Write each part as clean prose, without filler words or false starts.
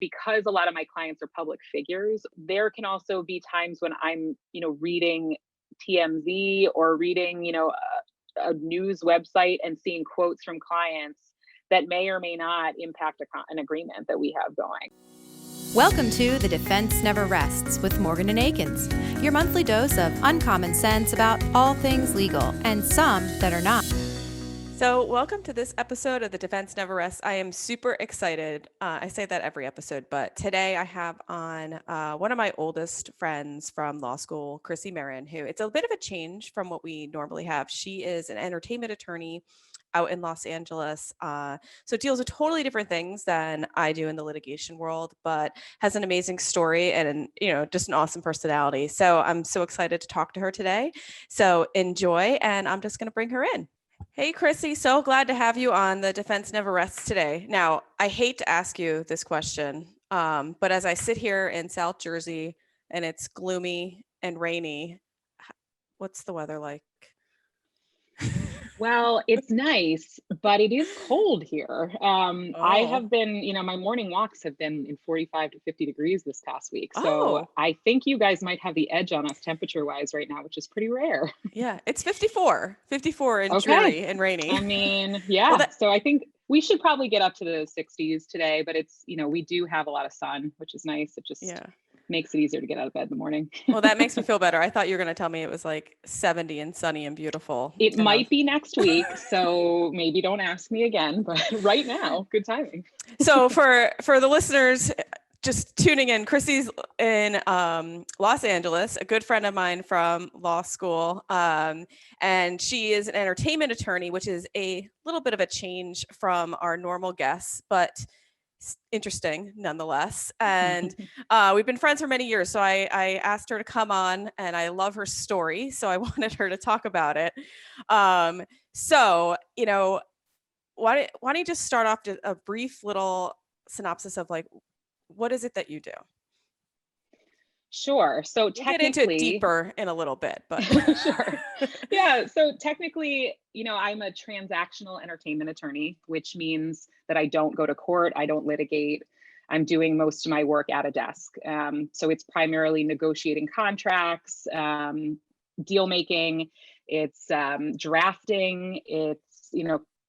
because a lot of my clients are public figures, there can also be times when I'm, reading TMZ or reading, a news website and seeing quotes from clients that may or may not impact an agreement that we have going. Welcome to The Defense Never Rests with Morgan and Akins, your monthly dose of uncommon sense about all things legal and some that are not. So welcome to this episode of The Defense Never Rests. I am super excited. I say that every episode, but today I have on one of my oldest friends from law school, Chrissy Marin, who it's a bit of a change from what we normally have. She is an entertainment attorney out in Los Angeles. So deals with totally different things than I do in the litigation world, but has an amazing story and, just an awesome personality. So I'm so excited to talk to her today. So enjoy, and I'm just going to bring her in. Hey, Chrissy, so glad to have you on The Defense Never Rests today. Now, I hate to ask you this question, but as I sit here in South Jersey and it's gloomy and rainy, what's the weather like? Well, it's nice, but it is cold here. I have been, my morning walks have been in 45 to 50 degrees this past week. So I think you guys might have the edge on us temperature wise right now, which is pretty rare. Yeah, it's 54 and dreary and rainy. I mean, yeah. So I think we should probably get up to the 60s today, but it's, we do have a lot of sun, which is nice. It just makes it easier to get out of bed in the morning. Well, that makes me feel better. I thought you were going to tell me it was like 70 and sunny and beautiful. It might be next week, so maybe don't ask me again, but right now, good timing. So for the listeners just tuning in, Chrissy's in Los Angeles, a good friend of mine from law school, and she is an entertainment attorney, which is a little bit of a change from our normal guests, but interesting nonetheless. And we've been friends for many years. So I asked her to come on, and I love her story. So I wanted her to talk about it. So, why don't you just start off to a brief little synopsis of like, what is it that you do? Sure. So we'll get into it deeper in a little bit, but sure. Yeah. So technically, I'm a transactional entertainment attorney, which means that I don't go to court. I don't litigate. I'm doing most of my work at a desk. So it's primarily negotiating contracts, deal making, it's drafting, it's,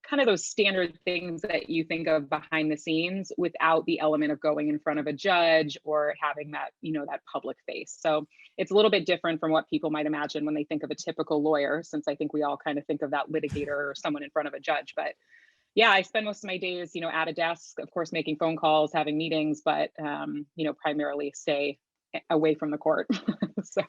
kind of those standard things that you think of behind the scenes without the element of going in front of a judge or having that, that public face. So it's a little bit different from what people might imagine when they think of a typical lawyer, since I think we all kind of think of that litigator or someone in front of a judge. But yeah, I spend most of my days, at a desk, of course, making phone calls, having meetings, but, primarily stay away from the court. So.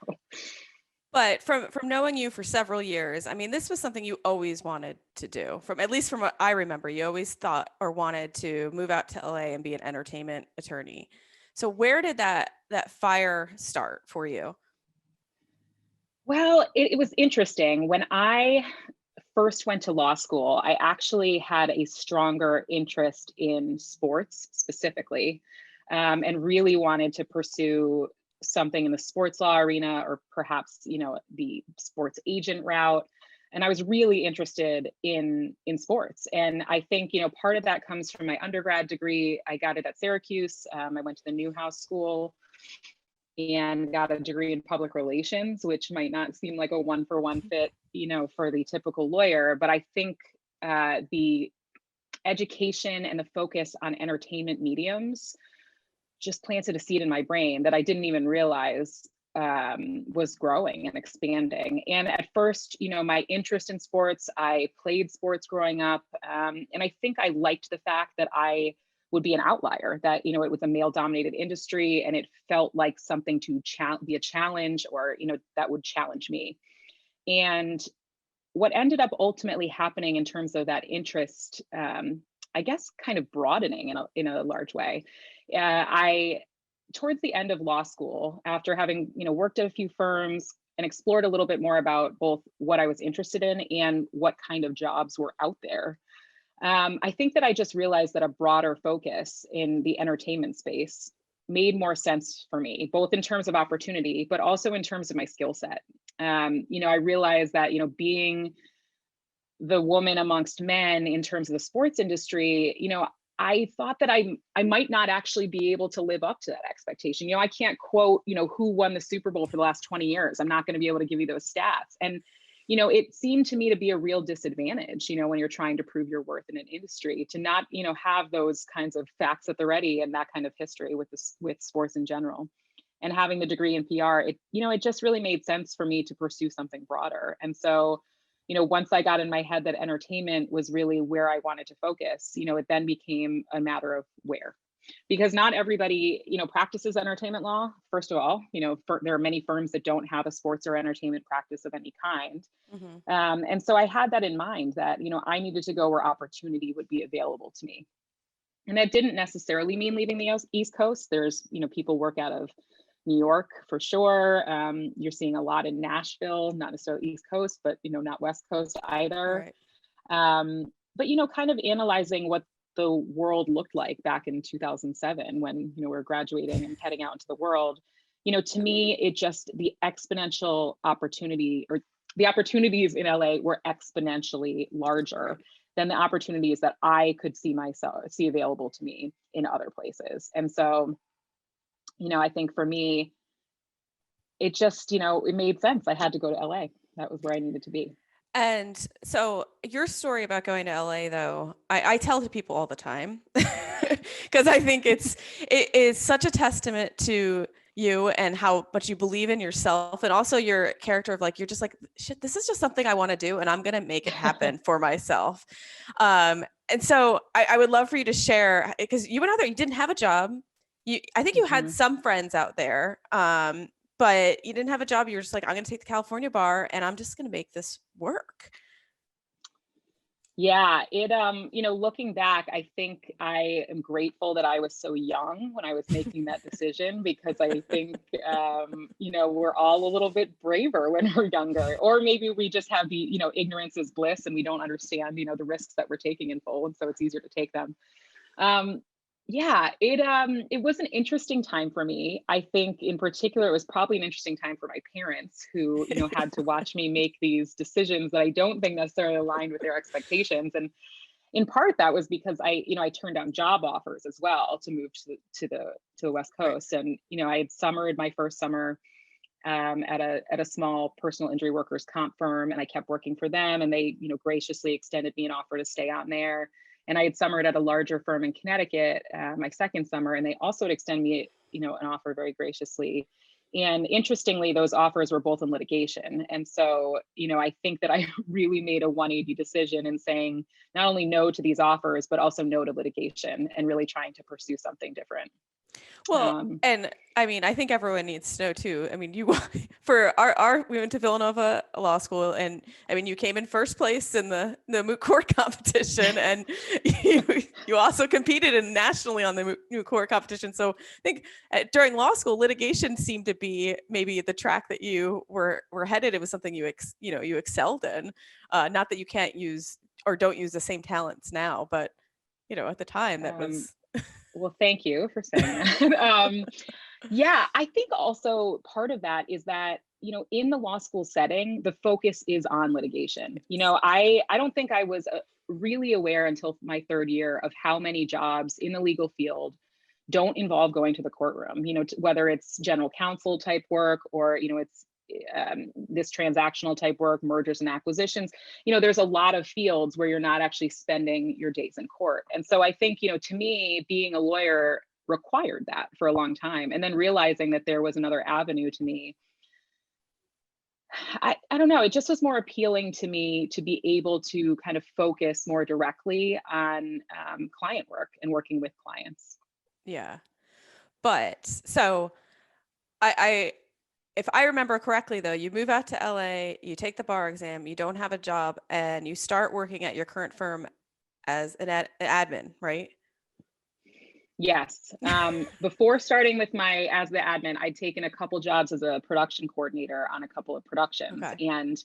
But from knowing you for several years, I mean, this was something you always wanted to do. At least from what I remember, you always thought or wanted to move out to LA and be an entertainment attorney. So where did that fire start for you? Well, it was interesting. When I first went to law school, I actually had a stronger interest in sports specifically, and really wanted to pursue something in the sports law arena, or perhaps, the sports agent route. And I was really interested in sports. And I think, part of that comes from my undergrad degree. I got it at Syracuse. I went to the Newhouse School and got a degree in public relations, which might not seem like a one-for-one fit, for the typical lawyer. But I think the education and the focus on entertainment mediums just planted a seed in my brain that I didn't even realize was growing and expanding. And at first, my interest in sports, I played sports growing up. And I think I liked the fact that I would be an outlier, that, it was a male dominated industry and it felt like something to be a challenge, or, that would challenge me. And what ended up ultimately happening in terms of that interest, I guess, kind of broadening in a large way. I, towards the end of law school, after having, worked at a few firms and explored a little bit more about both what I was interested in and what kind of jobs were out there, I think that I just realized that a broader focus in the entertainment space made more sense for me, both in terms of opportunity, but also in terms of my skill set. I realized that, being the woman amongst men in terms of the sports industry, I thought that I might not actually be able to live up to that expectation. I can't quote, who won the Super Bowl for the last 20 years. I'm not going to be able to give you those stats. And, it seemed to me to be a real disadvantage, when you're trying to prove your worth in an industry, to not, have those kinds of facts at the ready and that kind of history with sports in general. And having the degree in PR, it just really made sense for me to pursue something broader. And so, once I got in my head that entertainment was really where I wanted to focus, it then became a matter of where. Because not everybody, practices entertainment law. First of all, there are many firms that don't have a sports or entertainment practice of any kind. And so I had that in mind that, I needed to go where opportunity would be available to me. And that didn't necessarily mean leaving the East Coast. There's, people work out of New York for sure. You're seeing a lot in Nashville, not necessarily East Coast, but, not West Coast either. Right. But, kind of analyzing what the world looked like back in 2007 when, we were graduating and heading out into the world, to me, it just the exponential opportunity or the opportunities in LA were exponentially larger than the opportunities that I could see available to me in other places. And so, I think for me, it just, it made sense. I had to go to LA. That was where I needed to be. And so your story about going to LA, though, I tell to people all the time because I think it is such a testament to you and how much you believe in yourself, and also your character of you're just like, shit, this is just something I want to do and I'm going to make it happen for myself. And so I would love for you to share, because you went out there, you didn't have a job. I think you had some friends out there, but you didn't have a job. You were just like, I'm going to take the California bar and I'm just going to make this work. Yeah, looking back, I think I am grateful that I was so young when I was making that decision, because I think, we're all a little bit braver when we're younger, or maybe we just have the, ignorance is bliss and we don't understand, the risks that we're taking in full. And so it's easier to take them. Yeah, it was an interesting time for me. I think in particular, it was probably an interesting time for my parents who, had to watch me make these decisions that I don't think necessarily aligned with their expectations. And in part that was because I turned down job offers as well to move to the West Coast. And, I had summered my first summer at a small personal injury workers comp firm, and I kept working for them, and they, graciously extended me an offer to stay on there. And I had summered at a larger firm in Connecticut, my second summer, and they also would extend me, an offer very graciously. And interestingly, those offers were both in litigation. And so, I think that I really made a 180 decision in saying not only no to these offers, but also no to litigation, and really trying to pursue something different. Well, and I mean, I think everyone needs to know too. I mean, we went to Villanova Law School, and I mean, you came in first place in the moot court competition, and you also competed nationally on the moot court competition. So I think during law school, litigation seemed to be maybe the track that you were headed. It was something you excelled in. Not that you can't use or don't use the same talents now, but at the time that was. Well, thank you for saying that. Yeah, I think also part of that is that, in the law school setting, the focus is on litigation. I don't think I was really aware until my third year of how many jobs in the legal field don't involve going to the courtroom, whether it's general counsel type work or, it's this transactional type work, mergers and acquisitions. There's a lot of fields where you're not actually spending your days in court. And so I think, to me, being a lawyer required that for a long time. And then realizing that there was another avenue to me, I don't know, it just was more appealing to me to be able to kind of focus more directly on client work and working with clients. Yeah. But so if I remember correctly, though, you move out to LA, you take the bar exam, you don't have a job, and you start working at your current firm as an admin, right? Yes. Before starting with as the admin, I'd taken a couple jobs as a production coordinator on a couple of productions. Okay. And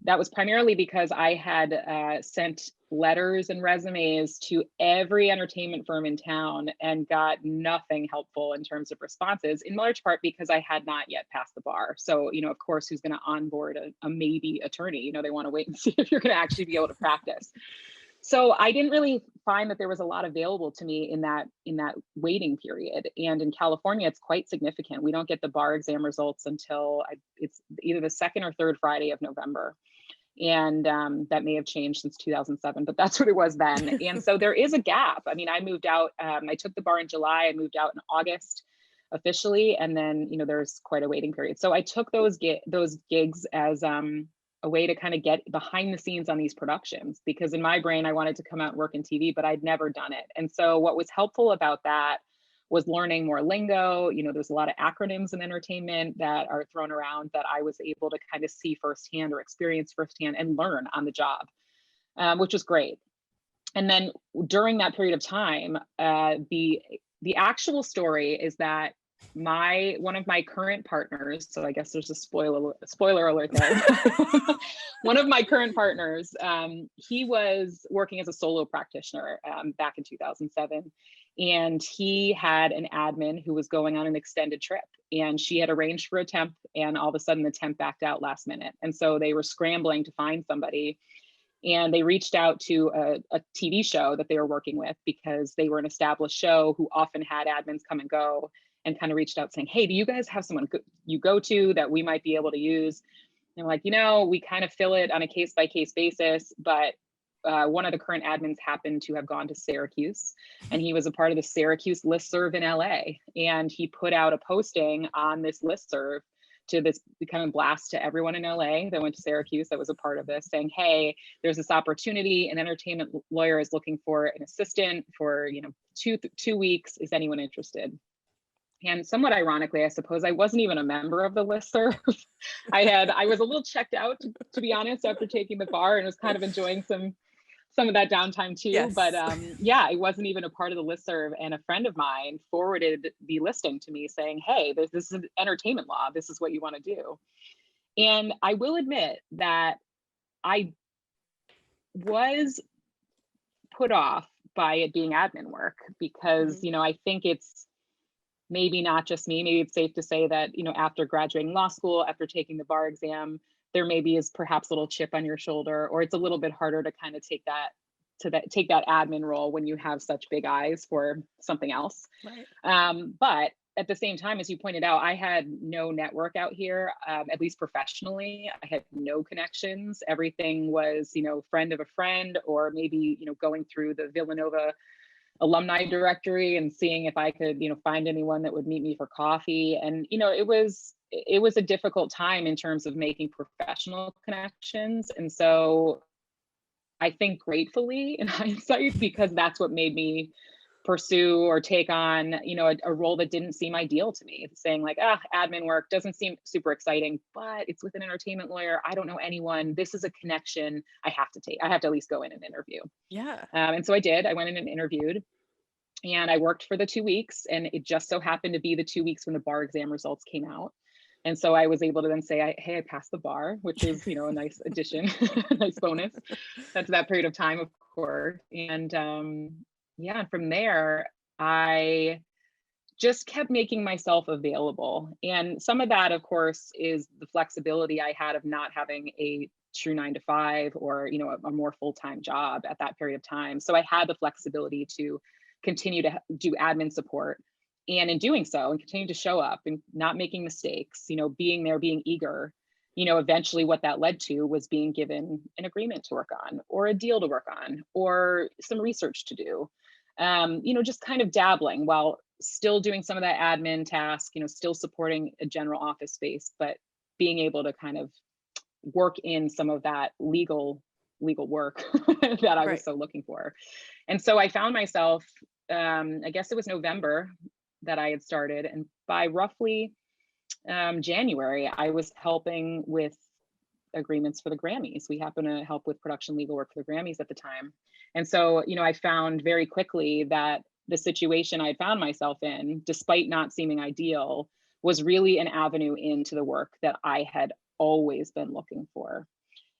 that was primarily because I had sent letters and resumes to every entertainment firm in town and got nothing helpful in terms of responses, in large part because I had not yet passed the bar. So, of course, who's going to onboard a maybe attorney? They want to wait and see if you're going to actually be able to practice. So I didn't really find that there was a lot available to me in that waiting period. And in California, it's quite significant. We don't get the bar exam results until it's either the second or third Friday of November. And that may have changed since 2007, but that's what it was then. And so there is a gap. I mean, I moved out, I took the bar in July, I moved out in August officially, and then, you know, there's quite a waiting period. So I took those gigs as a way to kind of get behind the scenes on these productions, because in my brain, I wanted to come out and work in TV, but I'd never done it. And so what was helpful about that was learning more lingo. You know, there's a lot of acronyms in entertainment that are thrown around that I was able to kind of see firsthand or experience firsthand and learn on the job, which was great. And then during that period of time, the actual story is that one of my current partners, so I guess there's a spoiler alert there. One of my current partners, he was working as a solo practitioner back in 2007. And he had an admin who was going on an extended trip, and she had arranged for a temp, and all of a sudden the temp backed out last minute. And so they were scrambling to find somebody, and they reached out to a TV show that they were working with, because they were an established show who often had admins come and go, and kind of reached out saying, hey, do you guys have someone you go to that we might be able to use? And like, you know, we kind of fill it on a case by case basis, but one of the current admins happened to have gone to Syracuse, and he was a part of the Syracuse listserv in LA. And he put out a posting on this listserv to this kind of blast to everyone in LA that went to Syracuse that was a part of this, saying, hey, there's this opportunity. An entertainment lawyer is looking for an assistant for, you know, two weeks. Is anyone interested? And somewhat ironically, I suppose, I wasn't even a member of the listserv. I was a little checked out, to be honest, after taking the bar, and was kind of enjoying some of that downtime too. Yes. But yeah, I wasn't even a part of the listserv. And a friend of mine forwarded the listing to me saying, hey, this is an entertainment law. This is what you want to do. And I will admit that I was put off by it being admin work, because, you know, I think it's maybe not just me. Maybe it's safe to say that, you know, after graduating law school, after taking the bar exam, there maybe is perhaps a little chip on your shoulder, or it's a little bit harder to kind of take that admin role when you have such big eyes for something else. Right. But at the same time, as you pointed out, I had no network out here, at least professionally. I had no connections. Everything was, you know, friend of a friend, or maybe, you know, going through the Villanova alumni directory and seeing if I could, you know, find anyone that would meet me for coffee. And, you know, it was a difficult time in terms of making professional connections. And so I think gratefully in hindsight, because that's what made me pursue or take on, you know, a role that didn't seem ideal to me, saying like, admin work doesn't seem super exciting, but it's with an entertainment lawyer. I don't know anyone. This is a connection I have to take. I have to at least go in and interview. Yeah. And so I did. I went in and interviewed, and I worked for the 2 weeks, and it just so happened to be the 2 weeks when the bar exam results came out. And so I was able to then say, hey, I passed the bar, which is, you know, a nice addition, a nice bonus. That's that period of time, of course. And yeah, from there, I just kept making myself available. And some of that, of course, is the flexibility I had of not having a true 9 to 5 or, you know, a more full-time job at that period of time. So I had the flexibility to continue to do admin support. And in doing so, and continue to show up and not making mistakes, you know, being there, being eager, you know, eventually what that led to was being given an agreement to work on, or a deal to work on, or some research to do, you know, just kind of dabbling while still doing some of that admin task, you know, still supporting a general office space, but being able to kind of work in some of that legal work that I was so looking for. And so I found myself, I guess it was November that I had started, and by roughly January, I was helping with agreements for the Grammys. We happened to help with production legal work for the Grammys at the time. And so, you know, I found very quickly that the situation I had found myself in, despite not seeming ideal, was really an avenue into the work that I had always been looking for.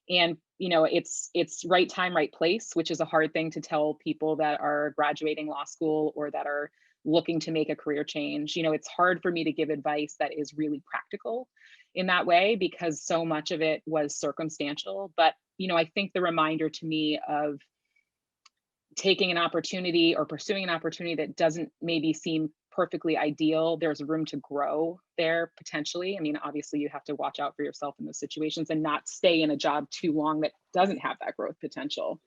And, you know, it's right time, right place, which is a hard thing to tell people that are graduating law school or that are looking to make a career change. You know, it's hard for me to give advice that is really practical in that way, because so much of it was circumstantial. But, you know, I think the reminder to me of taking an opportunity or pursuing an opportunity that doesn't maybe seem perfectly ideal, there's room to grow there potentially. I mean, obviously you have to watch out for yourself in those situations and not stay in a job too long that doesn't have that growth potential.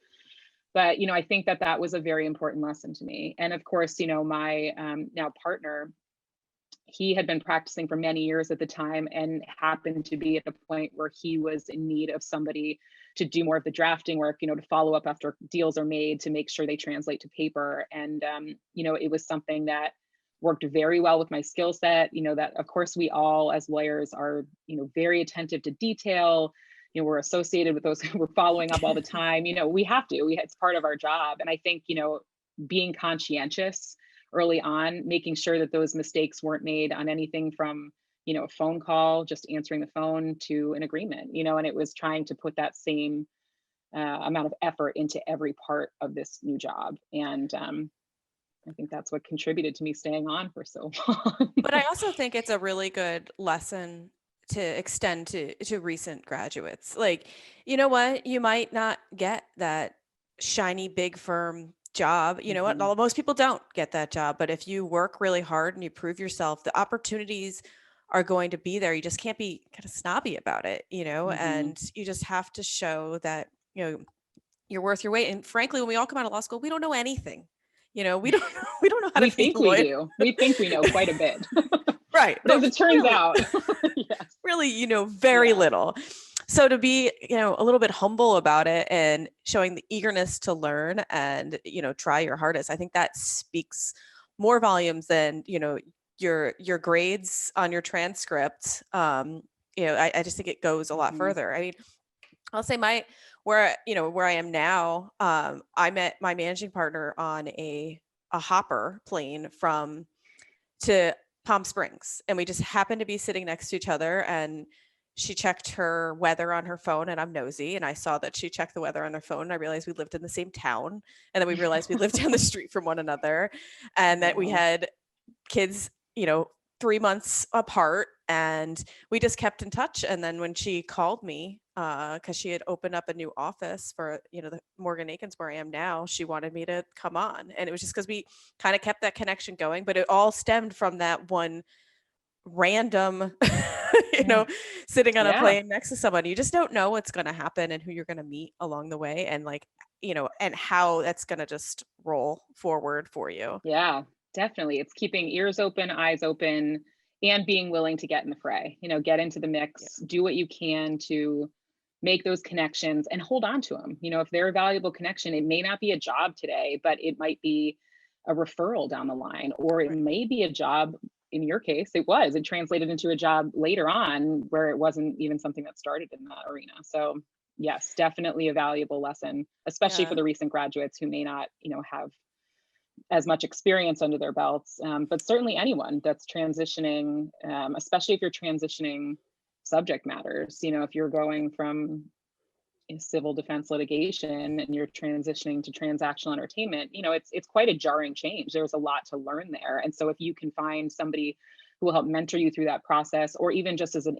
But, I think that that was a very important lesson to me. And of course, my now partner, he had been practicing for many years at the time and happened to be at a point where he was in need of somebody to do more of the drafting work, to follow up after deals are made to make sure they translate to paper. And, it was something that worked very well with my skill set, that of course we all as lawyers are, very attentive to detail. We're associated with those, we're following up all the time. We have to, it's part of our job. And I think, being conscientious early on, making sure that those mistakes weren't made on anything from, a phone call, just answering the phone, to an agreement, and it was trying to put that same amount of effort into every part of this new job. And I think that's what contributed to me staying on for so long. But I also think it's a really good lesson to extend to recent graduates. Like, you know what? You might not get that shiny big firm job. You know what? Most people don't get that job, but if you work really hard and you prove yourself, the opportunities are going to be there. You just can't be kind of snobby about it, and you just have to show that, you're worth your weight. And frankly, when we all come out of law school, we don't know anything. We don't we don't know how to think we do. We think we know quite a bit. Right. But as it turns out, yes. Really, very little. So to be, a little bit humble about it and showing the eagerness to learn and, try your hardest, I think that speaks more volumes than, your grades on your transcript. I just think it goes a lot further. I mean, I'll say where I am now, I met my managing partner on a hopper plane to Palm Springs, and we just happened to be sitting next to each other, and she checked her weather on her phone, and I'm nosy, and I saw that she checked the weather on her phone, and I realized we lived in the same town, and then we realized we lived down the street from one another, and that we had kids, 3 months apart, and we just kept in touch. And then when she called me, because she had opened up a new office for, the Morgan Akins where I am now, she wanted me to come on. And it was just because we kind of kept that connection going, but it all stemmed from that one random, sitting on a plane next to someone. You just don't know what's going to happen and who you're going to meet along the way, and and how that's going to just roll forward for you. Yeah, definitely. It's keeping ears open, eyes open, and being willing to get in the fray, get into the mix, do what you can to make those connections and hold on to them. If they're a valuable connection, it may not be a job today, but it might be a referral down the line, or it may be a job. In your case, it translated into a job later on where it wasn't even something that started in that arena. So yes, definitely a valuable lesson, especially for the recent graduates who may not, have as much experience under their belts, but certainly anyone that's transitioning, especially if you're transitioning subject matters, if you're going from civil defense litigation and you're transitioning to transactional entertainment, it's quite a jarring change. There's a lot to learn there. And so if you can find somebody who will help mentor you through that process, or even just as an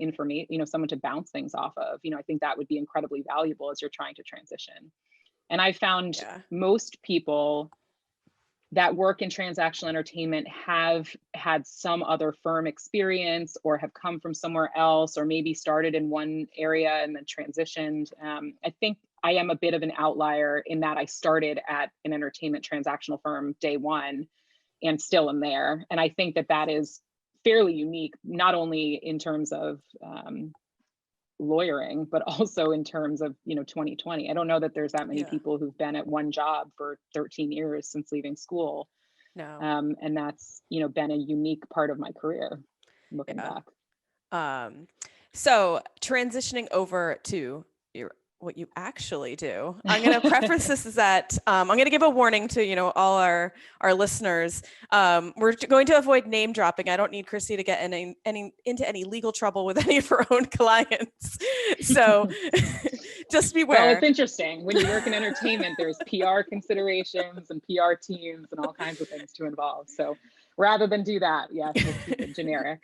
someone to bounce things off of, I think that would be incredibly valuable as you're trying to transition. And I found most people that work in transactional entertainment have had some other firm experience, or have come from somewhere else, or maybe started in one area and then transitioned. I think I am a bit of an outlier in that I started at an entertainment transactional firm day one and still am there. And I think that is fairly unique, not only in terms of lawyering, but also in terms of 2020. I don't know that there's that many people who've been at one job for 13 years since leaving school. No. And that's been a unique part of my career looking back. So transitioning over to what you actually do, I'm going to preface this is that I'm going to give a warning to all our listeners. We're going to avoid name dropping. I don't need Chrissy to get into any legal trouble with any of her own clients. So just beware. Well, it's interesting when you work in entertainment. There's PR considerations and PR teams and all kinds of things to involve. So rather than do that, yes, we'll keep it generic.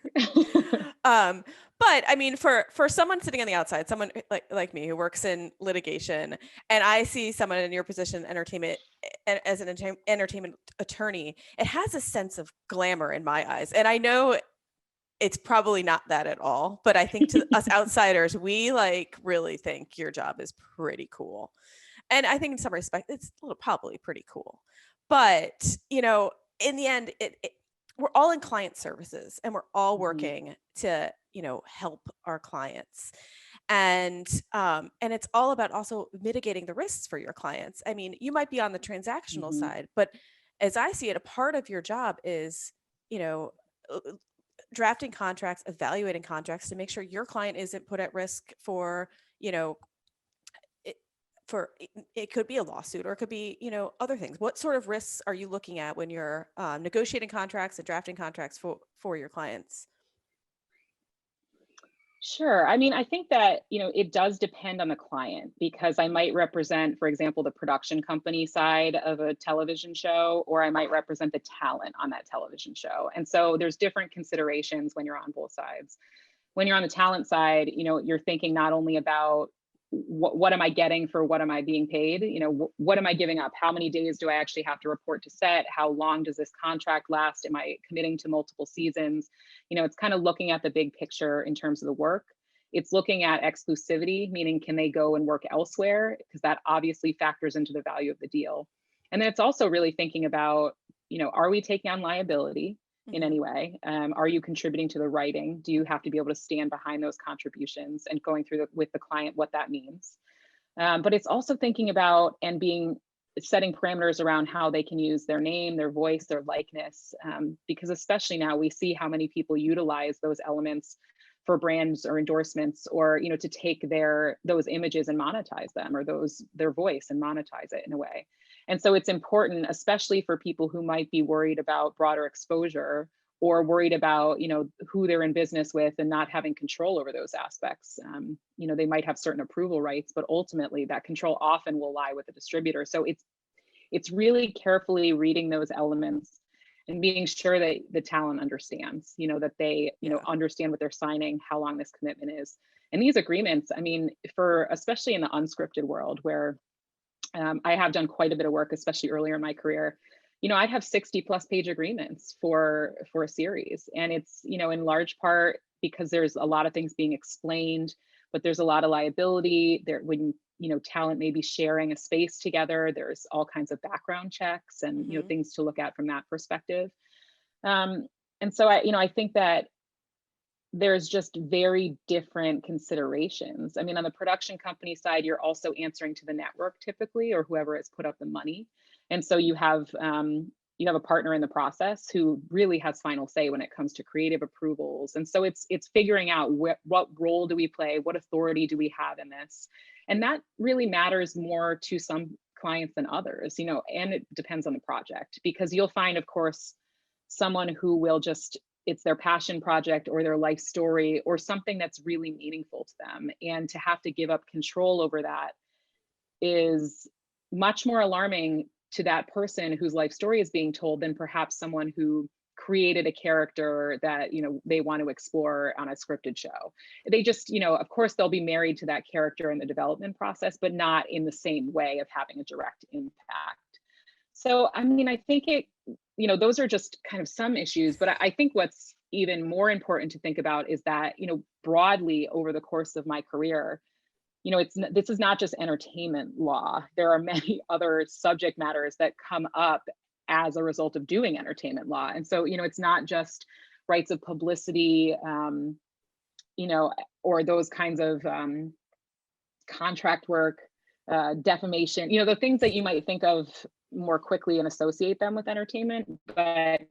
But I mean, for someone sitting on the outside, someone like me who works in litigation, and I see someone in your position, entertainment, as an entertainment attorney, it has a sense of glamour in my eyes. And I know it's probably not that at all, but I think to us outsiders, we like really think your job is pretty cool. And I think in some respect, it's probably pretty cool. But, you know, in the end, we're all in client services and we're all Mhm. working to, you know, help our clients. And it's all about also mitigating the risks for your clients. I mean, you might be on the transactional Mhm. side, but as I see it, a part of your job is, you know, drafting contracts, evaluating contracts to make sure your client isn't put at risk for, you know, it, it could be a lawsuit or it could be, you know, other things. What sort of risks are you looking at when you're negotiating contracts and drafting contracts for your clients? Sure. I mean, I think that, it does depend on the client because I might represent, for example, the production company side of a television show, or I might represent the talent on that television show. And so there's different considerations when you're on both sides. When you're on the talent side, you're thinking not only about what am I getting for what am I being paid? What am I giving up? How many days do I actually have to report to set? How long does this contract last? Am I committing to multiple seasons? It's kind of looking at the big picture in terms of the work. It's looking at exclusivity, meaning can they go and work elsewhere? Because that obviously factors into the value of the deal. And then it's also really thinking about, are we taking on liability in Mhm. any way? Are you contributing to the writing? Do you have to be able to stand behind those contributions, and going through with the client what that means? But it's also thinking about and setting parameters around how they can use their name, their voice, their likeness, because especially now we see how many people utilize those elements for brands or endorsements, or to take those images and monetize them, or their voice and monetize it in a way. And so it's important, especially for people who might be worried about broader exposure, or worried about who they're in business with and not having control over those aspects. They might have certain approval rights, but ultimately that control often will lie with the distributor. So it's really carefully reading those elements and being sure that the talent understands, that they Yeah. understand what they're signing, how long this commitment is. And these agreements, I mean, for especially in the unscripted world, where I have done quite a bit of work, especially earlier in my career. I'd have 60+ page agreements for a series, and it's in large part because there's a lot of things being explained, but there's a lot of liability there when talent may be sharing a space together. There's all kinds of background checks and Mhm. things to look at from that perspective. Um, and so I think that there's just very different considerations. I mean, on the production company side, you're also answering to the network typically, or whoever has put up the money. And so you have a partner in the process who really has final say when it comes to creative approvals. And so it's figuring out what role do we play, what authority do we have in this, and that really matters more to some clients than others. And it depends on the project, because you'll find, of course, someone who will just, it's their passion project or their life story or something that's really meaningful to them, and to have to give up control over that is much more alarming to that person whose life story is being told than perhaps someone who created a character that they want to explore on a scripted show. They just, of course they'll be married to that character in the development process, but not in the same way of having a direct impact. So, I mean, I think those are just kind of some issues, but I think what's even more important to think about is that, broadly over the course of my career, this is not just entertainment law. There are many other subject matters that come up as a result of doing entertainment law. And so, it's not just rights of publicity, or those kinds of contract work, defamation, the things that you might think of more quickly and associate them with entertainment. But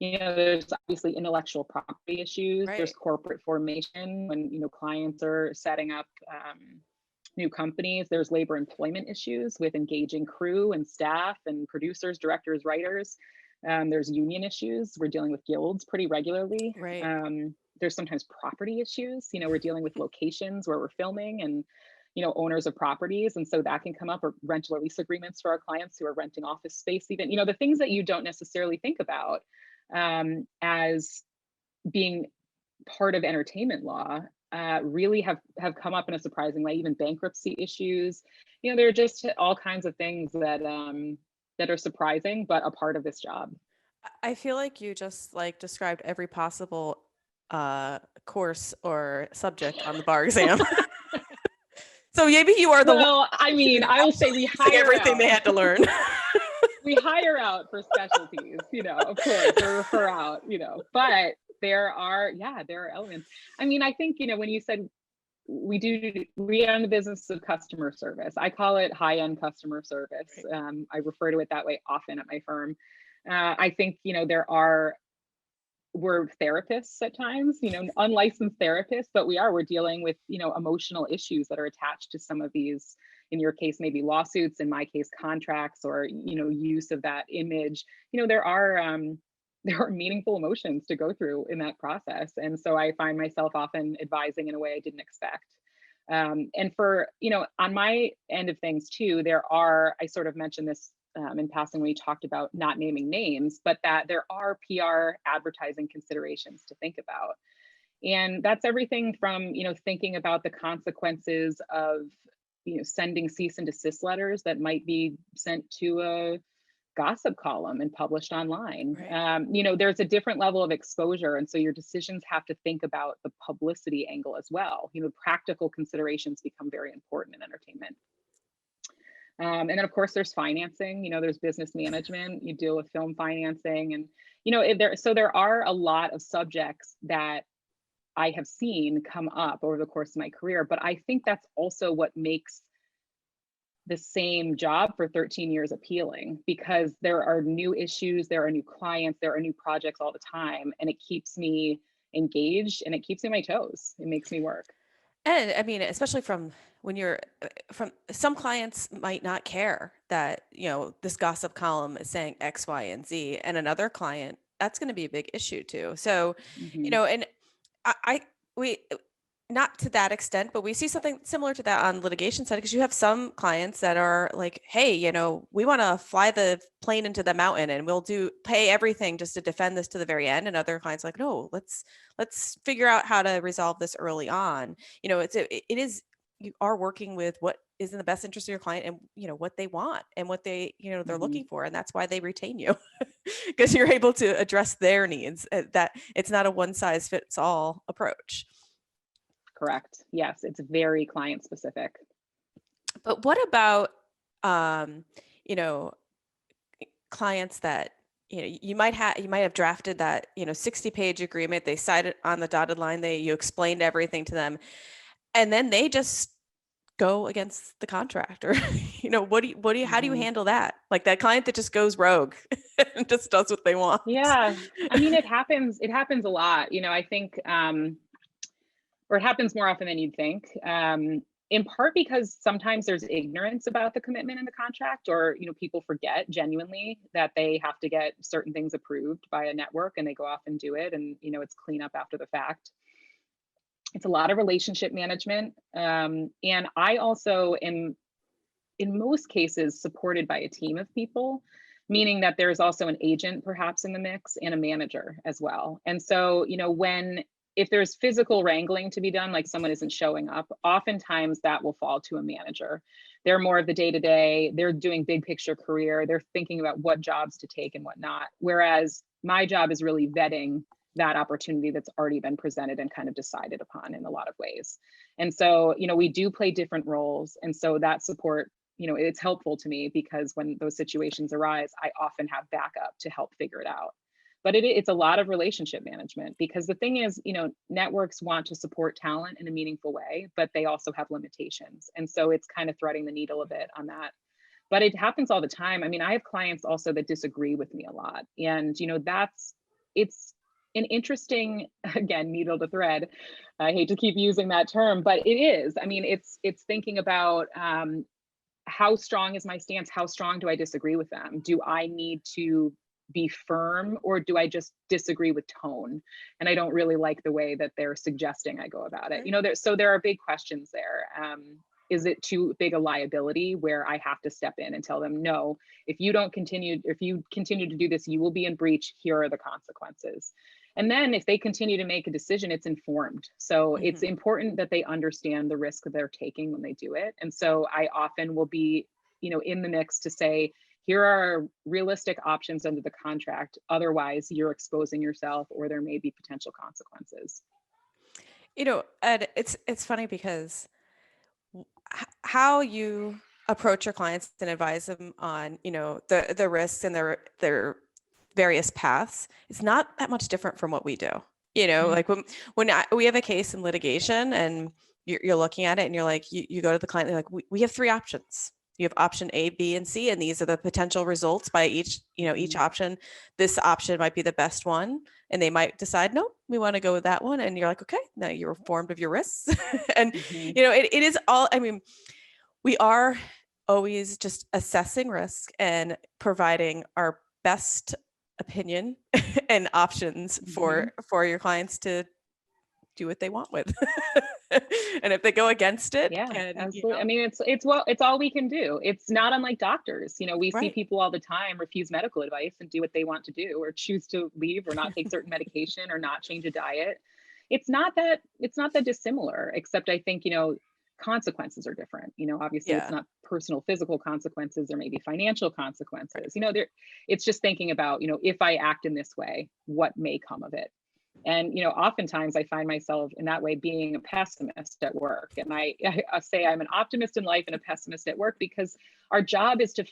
there's obviously intellectual property issues. There's Right. corporate formation when clients are setting up new companies. There's labor employment issues with engaging crew and staff and producers, directors, writers. There's union issues. We're dealing with guilds pretty regularly. Right. There's sometimes property issues. We're dealing with locations where we're filming, and owners of properties. And so that can come up, or rental or lease agreements for our clients who are renting office space, even, the things that you don't necessarily think about as being part of entertainment law really have come up in a surprising way. Even bankruptcy issues, there are just all kinds of things that that are surprising, but a part of this job. I feel like you just like described every possible course or subject on the bar exam. So maybe you are the one. Well, I mean, I will say we hire everything out. they had to learn. We hire out for specialties, of course, or refer out, but there are elements. I mean, I think, when you said we are in the business of customer service. I call it high-end customer service. I refer to it that way often at my firm. I think, we're therapists at times, unlicensed therapists, but we're dealing with, emotional issues that are attached to some of these, in your case, maybe lawsuits, in my case, contracts, or, use of that image. There are meaningful emotions to go through in that process. And so I find myself often advising in a way I didn't expect. And for, on my end of things too, I sort of mentioned this in passing when we talked about not naming names, but that there are PR advertising considerations to think about. And that's everything from, thinking about the consequences of, sending cease and desist letters that might be sent to a gossip column and published online. Right. There's a different level of exposure. And so your decisions have to think about the publicity angle as well. Practical considerations become very important in entertainment. And then of course there's financing, there's business management, you deal with film financing, and, there are a lot of subjects that I have seen come up over the course of my career, but I think that's also what makes the same job for 13 years appealing, because there are new issues, there are new clients, there are new projects all the time, and it keeps me engaged and it keeps me on my toes. It makes me work. And I mean, especially from when you're from some clients might not care that, this gossip column is saying X, Y, and Z, and another client, that's going to be a big issue too. So, and we, not to that extent, but we see something similar to that on litigation side, because you have some clients that are like, hey, we want to fly the plane into the mountain and we'll pay everything just to defend this to the very end. And other clients like, no, let's figure out how to resolve this early on. You are working with what is in the best interest of your client, and what they want and what they they're looking for, and that's why they retain you, because you're able to address their needs. That it's not a one size fits all approach. Correct. Yes, it's very client specific. But what about clients that you might have drafted that 60-page agreement, they signed it on the dotted line, you explained everything to them, and then they just go against the contractor. How do you handle that? Like that client that just goes rogue and just does what they want. Yeah. I mean, it happens a lot. I think, or it happens more often than you'd think. In part because sometimes there's ignorance about the commitment in the contract, or people forget genuinely that they have to get certain things approved by a network, and they go off and do it, and it's clean up after the fact. It's a lot of relationship management. And I also am, in most cases, supported by a team of people, meaning that there's also an agent perhaps in the mix and a manager as well. And so, if there's physical wrangling to be done, like someone isn't showing up, oftentimes that will fall to a manager. They're more of the day-to-day, they're doing big picture career, they're thinking about what jobs to take and what not. Whereas my job is really vetting that opportunity that's already been presented and kind of decided upon in a lot of ways. And so, we do play different roles. And so that support, it's helpful to me, because when those situations arise, I often have backup to help figure it out. But it's a lot of relationship management, because the thing is, networks want to support talent in a meaningful way, but they also have limitations. And so it's kind of threading the needle a bit on that. But it happens all the time. I mean, I have clients also that disagree with me a lot. And, it's an interesting, again, needle to thread. I hate to keep using that term, but it is. I mean, it's thinking about how strong is my stance? How strong do I disagree with them? Do I need to be firm, or do I just disagree with tone? And I don't really like the way that they're suggesting I go about it. So there are big questions there. is it too big a liability where I have to step in and tell them, no, if you continue to do this, you will be in breach. Here are the consequences. And then if they continue to make a decision, it's informed. So it's important that they understand the risk that they're taking when they do it. And so I often will be, in the mix to say, here are realistic options under the contract. Otherwise, you're exposing yourself, or there may be potential consequences. And it's funny because how you approach your clients and advise them on, the risks and their various paths is not that much different from what we do. Like when we have a case in litigation and you're looking at it and you're like, you go to the client, and you're like, we have 3 options. You have option A, B, and C, and these are the potential results by each option. This option might be the best one, and they might decide, no, we want to go with that one. And you're like, okay, now you're informed of your risks. And, it is all, we are always just assessing risk and providing our best opinion and options for your clients to do what they want with. And if they go against it, absolutely. It's all we can do. It's not unlike doctors. We see people all the time refuse medical advice and do what they want to do, or choose to leave, or not take certain medication, or not change a diet. It's not that dissimilar, except I think, consequences are different. Obviously it's not personal physical consequences. There may be financial consequences. It's just thinking about, if I act in this way, what may come of it. And, oftentimes I find myself in that way being a pessimist at work. And I say I'm an optimist in life and a pessimist at work, because our job is to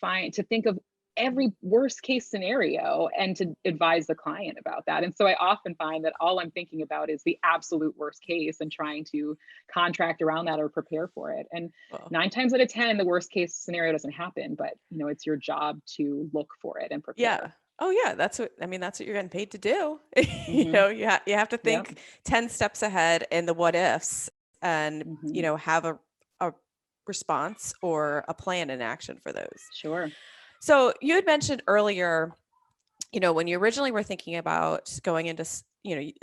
think of every worst case scenario and to advise the client about that. And so I often find that all I'm thinking about is the absolute worst case and trying to contract around that or prepare for it. And 9 times out of 10, the worst case scenario doesn't happen, but it's your job to look for it and prepare. Yeah. Oh yeah, that's what you're getting paid to do. You have to think 10 steps ahead in the what ifs, and have a response or a plan in action for those. Sure. So you had mentioned earlier, when you originally were thinking about going into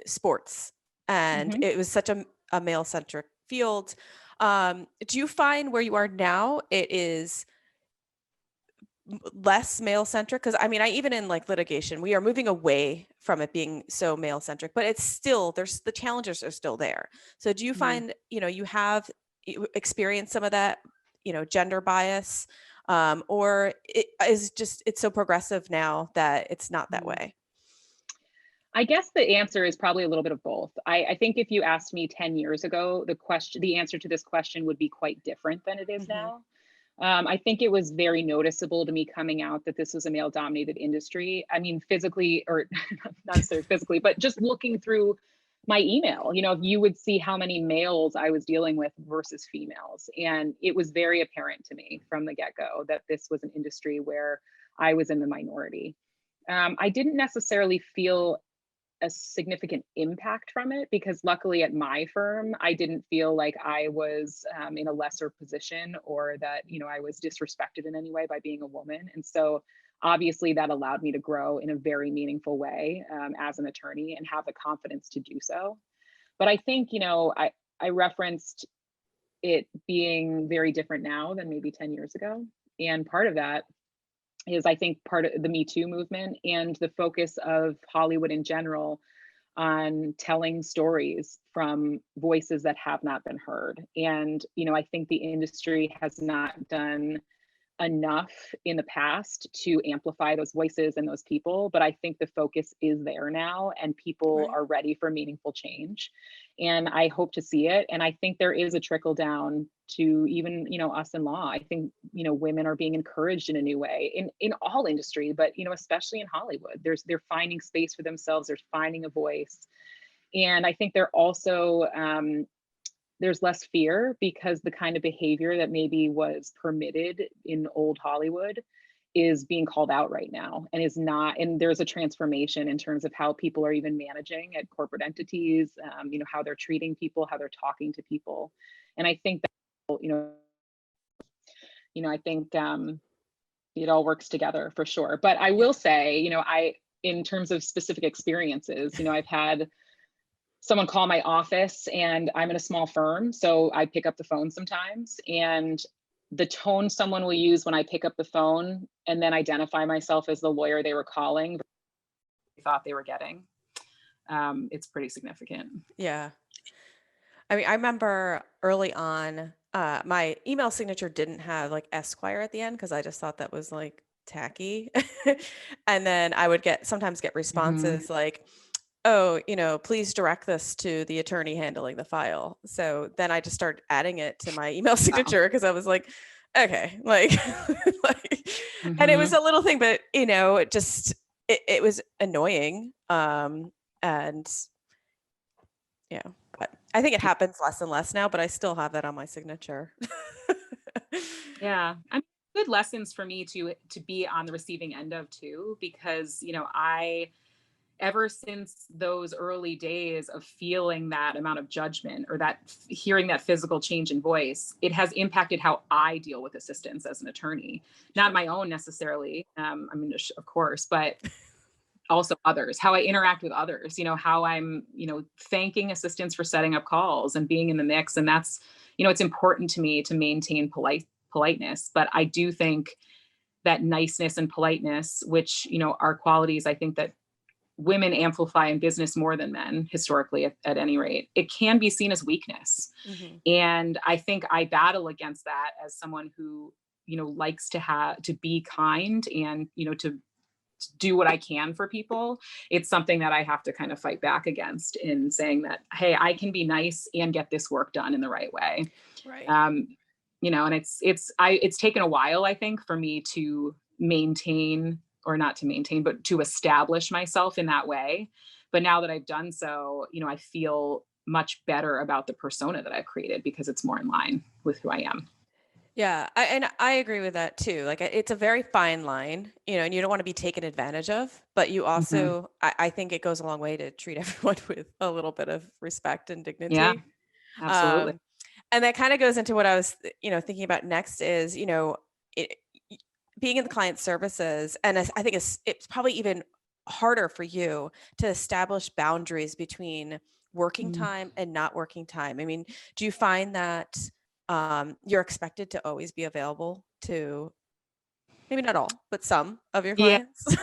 sports, and it was such a male centric field. Do you find where you are now it is less male centric? Because I even in like litigation, we are moving away from it being so male centric, but it's still, the challenges are still there. So do you find you have experienced some of that gender bias, or it's so progressive now that it's not that way? I guess the answer is probably a little bit of both. I think if you asked me 10 years ago, the answer to this question would be quite different than it is now. I think it was very noticeable to me coming out that this was a male dominated industry. Physically, or not necessarily physically, but just looking through my email, you would see how many males I was dealing with versus females. And it was very apparent to me from the get-go that this was an industry where I was in the minority. I didn't necessarily feel a significant impact from it, because luckily at my firm, I didn't feel like I was in a lesser position, or that, I was disrespected in any way by being a woman. And so obviously that allowed me to grow in a very meaningful way as an attorney, and have the confidence to do so. But I think, I referenced it being very different now than maybe 10 years ago. And part of that is, I think, part of the Me Too movement and the focus of Hollywood in general on telling stories from voices that have not been heard. And, I think the industry has not done enough in the past to amplify those voices and those people, but I think the focus is there now, and people are ready for meaningful change, and I hope to see it. And I think there is a trickle down to even us in law. I think women are being encouraged in a new way in all industry, but especially in Hollywood. They're finding space for themselves, they're finding a voice. And I think they're also there's less fear, because the kind of behavior that maybe was permitted in old Hollywood is being called out right now, and is not. And there's a transformation in terms of how people are even managing at corporate entities, how they're treating people, how they're talking to people. And I think that, I think it all works together for sure. But I will say, in terms of specific experiences, I've had someone call my office, and I'm in a small firm, so I pick up the phone sometimes, and the tone someone will use when I pick up the phone and then identify myself as the lawyer they were calling, they thought they were getting, it's pretty significant. Yeah. I mean, I remember early on, my email signature didn't have like Esquire at the end because I just thought that was like tacky. And then I would sometimes get Hmm. responses like, oh, please direct this to the attorney handling the file. So then I just started adding it to my email Wow. signature because I was like, okay, like, like, and it was Hmm. a little thing, but it was annoying. And but I think it happens less and less now, but I still have that on my signature. Yeah, good lessons for me to be on the receiving end of too, because I ever since those early days of feeling that amount of judgment or hearing that physical change in voice, it has impacted how I deal with assistants as an attorney. Not Sure. my own necessarily. I mean, of course, but also others, how I interact with others, how I'm, thanking assistants for setting up calls and being in the mix. And that's, it's important to me to maintain politeness. But I do think that niceness and politeness, which, are qualities I think that women amplify in business more than men historically, at any rate, it can be seen as weakness. Hmm. And I think I battle against that as someone who, likes to be kind and, to do what I can for people. It's something that I have to kind of fight back against in saying that, hey, I can be nice and get this work done in the right way. Right. Um, and it's taken a while, I think, for me to maintain, or not to maintain, but to establish myself in that way. But now that I've done so, I feel much better about the persona that I've created because it's more in line with who I am. Yeah, and I agree with that too. Like it's a very fine line, and you don't want to be taken advantage of, but you Hmm. also, I think it goes a long way to treat everyone with a little bit of respect and Yeah, dignity. absolutely. Um, and that kind of goes into what I was, thinking about next is, it, y- being in the client services, and I think it's probably even harder for you to establish boundaries between working Mm. time and not working time. I mean, do you find that you're expected to always be available to maybe not all, but some of your Yeah. clients?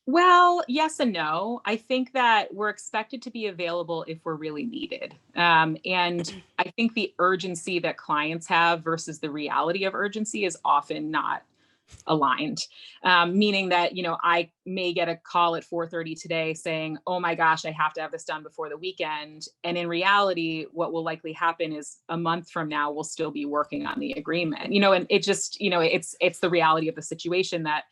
Well, yes and no. I think that we're expected to be available if we're really needed. And I think the urgency that clients have versus the reality of urgency is often not aligned. Meaning that, I may get a call at 4:30 today saying, oh my gosh, I have to have this done before the weekend. And in reality, what will likely happen is a month from now, we'll still be working on the agreement, and it just, it's the reality of the situation that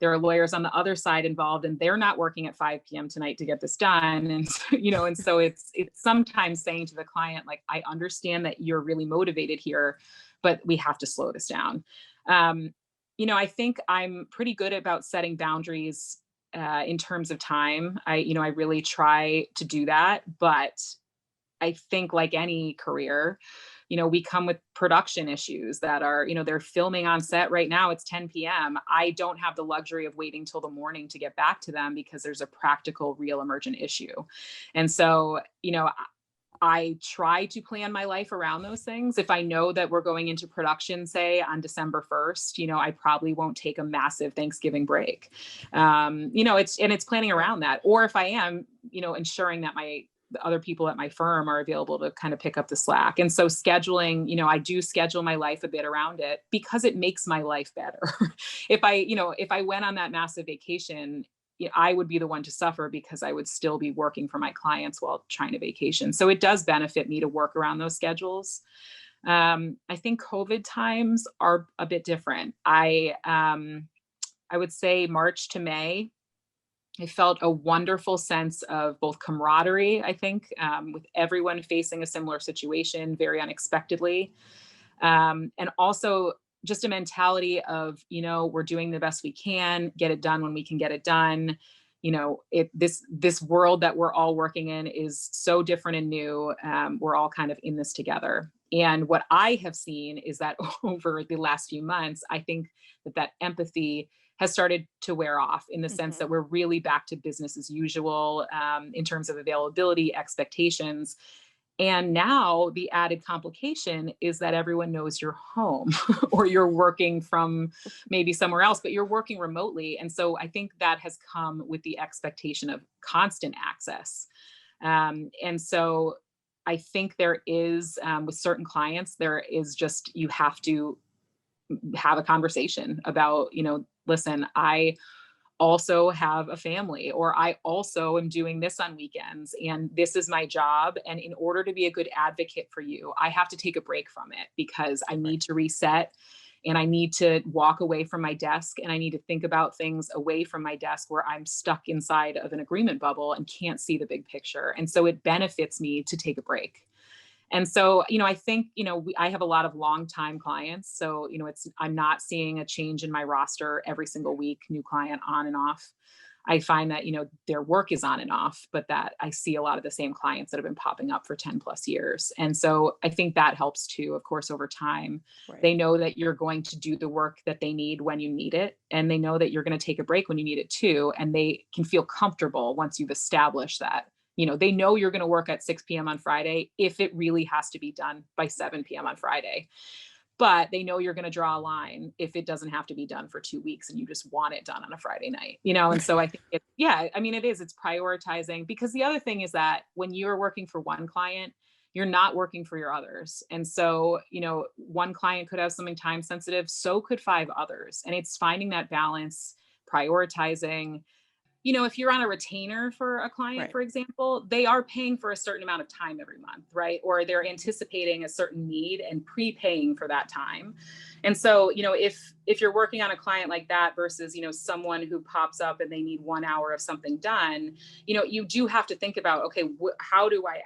there are lawyers on the other side involved and they're not working at 5 p.m. tonight to get this done. And, and so it's sometimes saying to the client, like, I understand that you're really motivated here, but we have to slow this down. Um, I think I'm pretty good about setting boundaries in terms of time. I really try to do that, but I think like any career, we come with production issues that are, they're filming on set right now. It's 10 p.m. I don't have the luxury of waiting till the morning to get back to them because there's a practical, real emergent issue. And so, I try to plan my life around those things. If I know that we're going into production, say on December 1st, I probably won't take a massive Thanksgiving break. It's planning Right. around that. Or if I am, ensuring that the other people at my firm are available to kind of pick up the slack. And so scheduling, I do schedule my life a bit around it because it makes my life better. If I went on that massive vacation, I would be the one to suffer because I would still be working for my clients while trying to vacation. So it does benefit me to work around those schedules. I think COVID times are a bit different. I would say March to May, I felt a wonderful sense of both camaraderie, I think, with everyone facing a similar situation very unexpectedly. And also just a mentality of, we're doing the best we can, get it done when we can get it done. This world that we're all working in is so different and new. We're all kind of in this together. And what I have seen is that over the last few months, I think that empathy has started to wear off in the sense Mhm. that we're really back to business as usual in terms of availability, expectations. And now the added complication is that everyone knows you're home or you're working from maybe somewhere else, but you're working remotely. And so I think that has come with the expectation of constant access. And so I think there is, with certain clients, there is just, you have to have a conversation about, listen, I also have a family, or I also am doing this on weekends, and this is my job. And in order to be a good advocate for you, I have to take a break from it because I Right. need to reset and I need to walk away from my desk and I need to think about things away from my desk where I'm stuck inside of an agreement bubble and can't see the big picture. And so it benefits me to take a break. And so, I think, I have a lot of long-time clients. So, I'm not seeing a change in my roster every single week, new client on and off. I find that, their work is on and off, but that I see a lot of the same clients that have been popping up for 10 plus years. And so I think that helps too, of course, over time. Right. They know that you're going to do the work that they need when you need it. And they know that you're going to take a break when you need it too. And they can feel comfortable once you've established that. They know you're going to work at 6 p.m. on Friday if it really has to be done by 7 p.m. on Friday. But they know you're going to draw a line if it doesn't have to be done for 2 weeks and you just want it done on a Friday night, And so I think it's prioritizing, because the other thing is that when you're working for one client, you're not working for your others. And so, one client could have something time sensitive, so could five others. And it's finding that balance, prioritizing. If you're on a retainer for a client, Right. for example, they are paying for a certain amount of time every month, right? Or they're anticipating a certain need and prepaying for that time. And so, if you're working on a client like that versus, someone who pops up and they need 1 hour of something done, you do have to think about, okay, how do I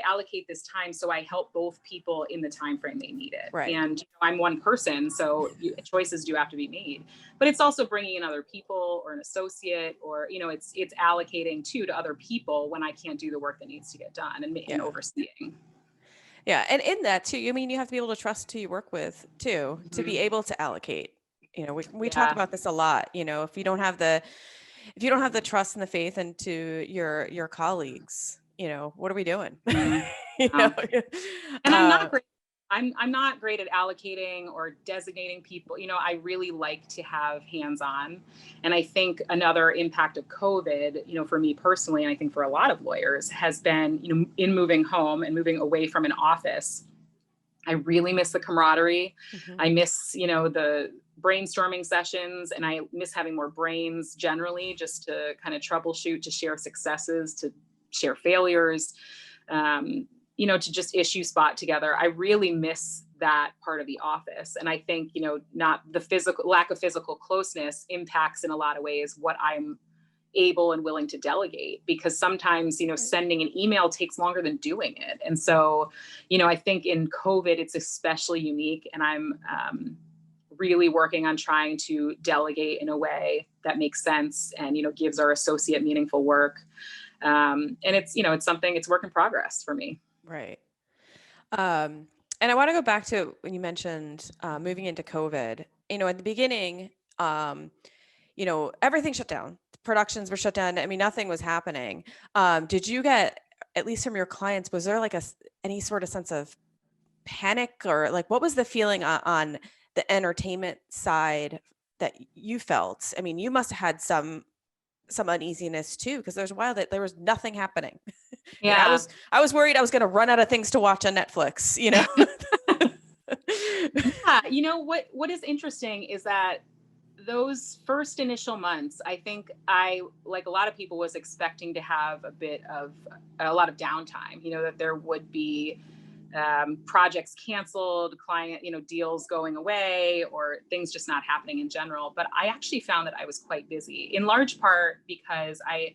allocate this time so I help both people in the time frame they need it? Right. And I'm one person, so choices do have to be made. But it's also bringing in other people or an associate, or it's allocating to other people when I can't do the work that needs to get done, and Yeah. overseeing. Yeah. And in that too, you have to be able to trust who you work with too, to be able to allocate. We talk Yeah. about this a lot. If you don't have the trust and the faith into your colleagues, what are we doing? Mhm. you know? Um, and I'm Uh, not great. I'm not great at allocating or designating people. I really like to have hands-on. And I think another impact of COVID, for me personally, and I think for a lot of lawyers, has been, in moving home and moving away from an office. I really miss the camaraderie. mhm. I miss, the brainstorming sessions, and I miss having more brains generally, just to kind of troubleshoot, to share successes, to share failures, to just issue spot together. I really miss that part of the office. And I think, not the physical lack of physical closeness impacts in a lot of ways what I'm able and willing to delegate, because sometimes Right. sending an email takes longer than doing it. And so I think in COVID it's especially unique, and I'm really working on trying to delegate in a way that makes sense and gives our associate meaningful work. And it's work in progress for me. Right. Um, and I want to go back to when you mentioned moving into COVID. At the beginning, um, everything shut down. Productions were shut down. Nothing was happening. Did you get, at least from your clients, was there like any sort of sense of panic, or like what was the feeling on the entertainment side that you felt? You must have had some uneasiness too, because there's a while that there was nothing happening. I Yeah. was worried I was going to run out of things to watch on Netflix. Yeah. What is interesting is that those first initial months, I think I, like a lot of people, was expecting to have a lot of downtime, that there would be projects canceled, client, deals going away, or things just not happening in general. But I actually found that I was quite busy, in large part because I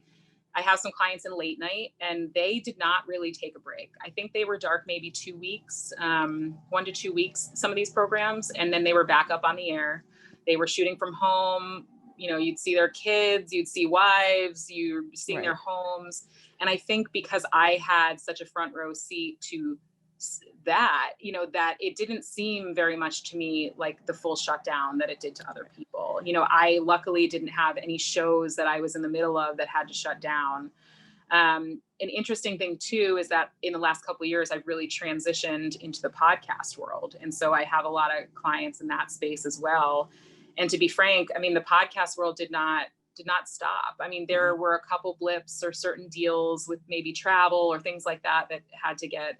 have some clients in late night, and they did not really take a break. I think they were dark maybe 2 weeks, 1 to 2 weeks, some of these programs, and then they were back up on the air. They were shooting from home. You'd see their kids, you'd see wives, you're seeing their Right. homes. And I think because I had such a front row seat to that, that it didn't seem very much to me like the full shutdown that it did to other people. I luckily didn't have any shows that I was in the middle of that had to shut down. An interesting thing too is that in the last couple of years, I've really transitioned into the podcast world. And so I have a lot of clients in that space as well. And to be frank, I mean, the podcast world did not stop. I mean, there were a couple blips or certain deals with maybe travel or things like that had to get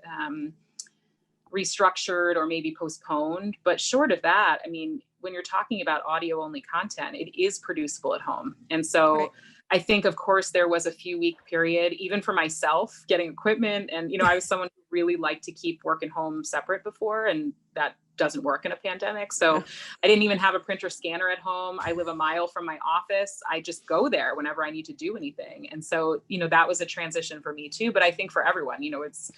restructured or maybe postponed. But short of that, I mean, when you're talking about audio only content, it is producible at home. And so Right. I think, of course, there was a few week period, even for myself, getting equipment. And, I was someone who really liked to keep work and home separate before, and that doesn't work in a pandemic. So I didn't even have a printer scanner at home. I live a mile from my office. I just go there whenever I need to do anything. And so, that was a transition for me too. But I think for everyone, it's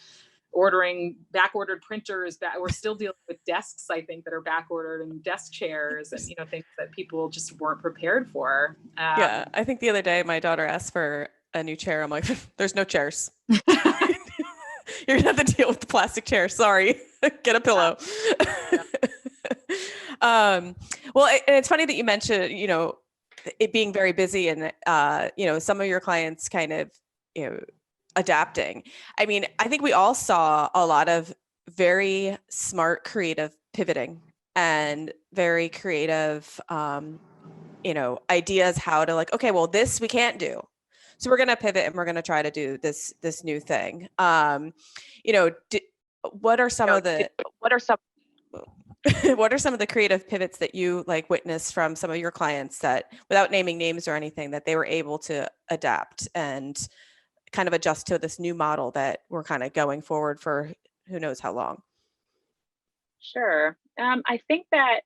ordering back-ordered printers. We're still dealing with desks, I think, that are back-ordered, and desk chairs and, things that people just weren't prepared for. Yeah. I think the other day my daughter asked for a new chair. I'm like, there's no chairs. You're gonna have to deal with the plastic chair. Sorry. Get a pillow. Well, and it's funny that you mentioned, it being very busy and, some of your clients kind of, adapting. I mean, I think we all saw a lot of very smart, creative pivoting and very creative, ideas how to like, okay, well, this we can't do. So we're going to pivot and we're going to try to do this new thing. What are some of the what are some of the creative pivots that you like witnessed from some of your clients that, without naming names or anything, that they were able to adapt and kind of adjust to this new model that we're kind of going forward for who knows how long? Sure. I think that,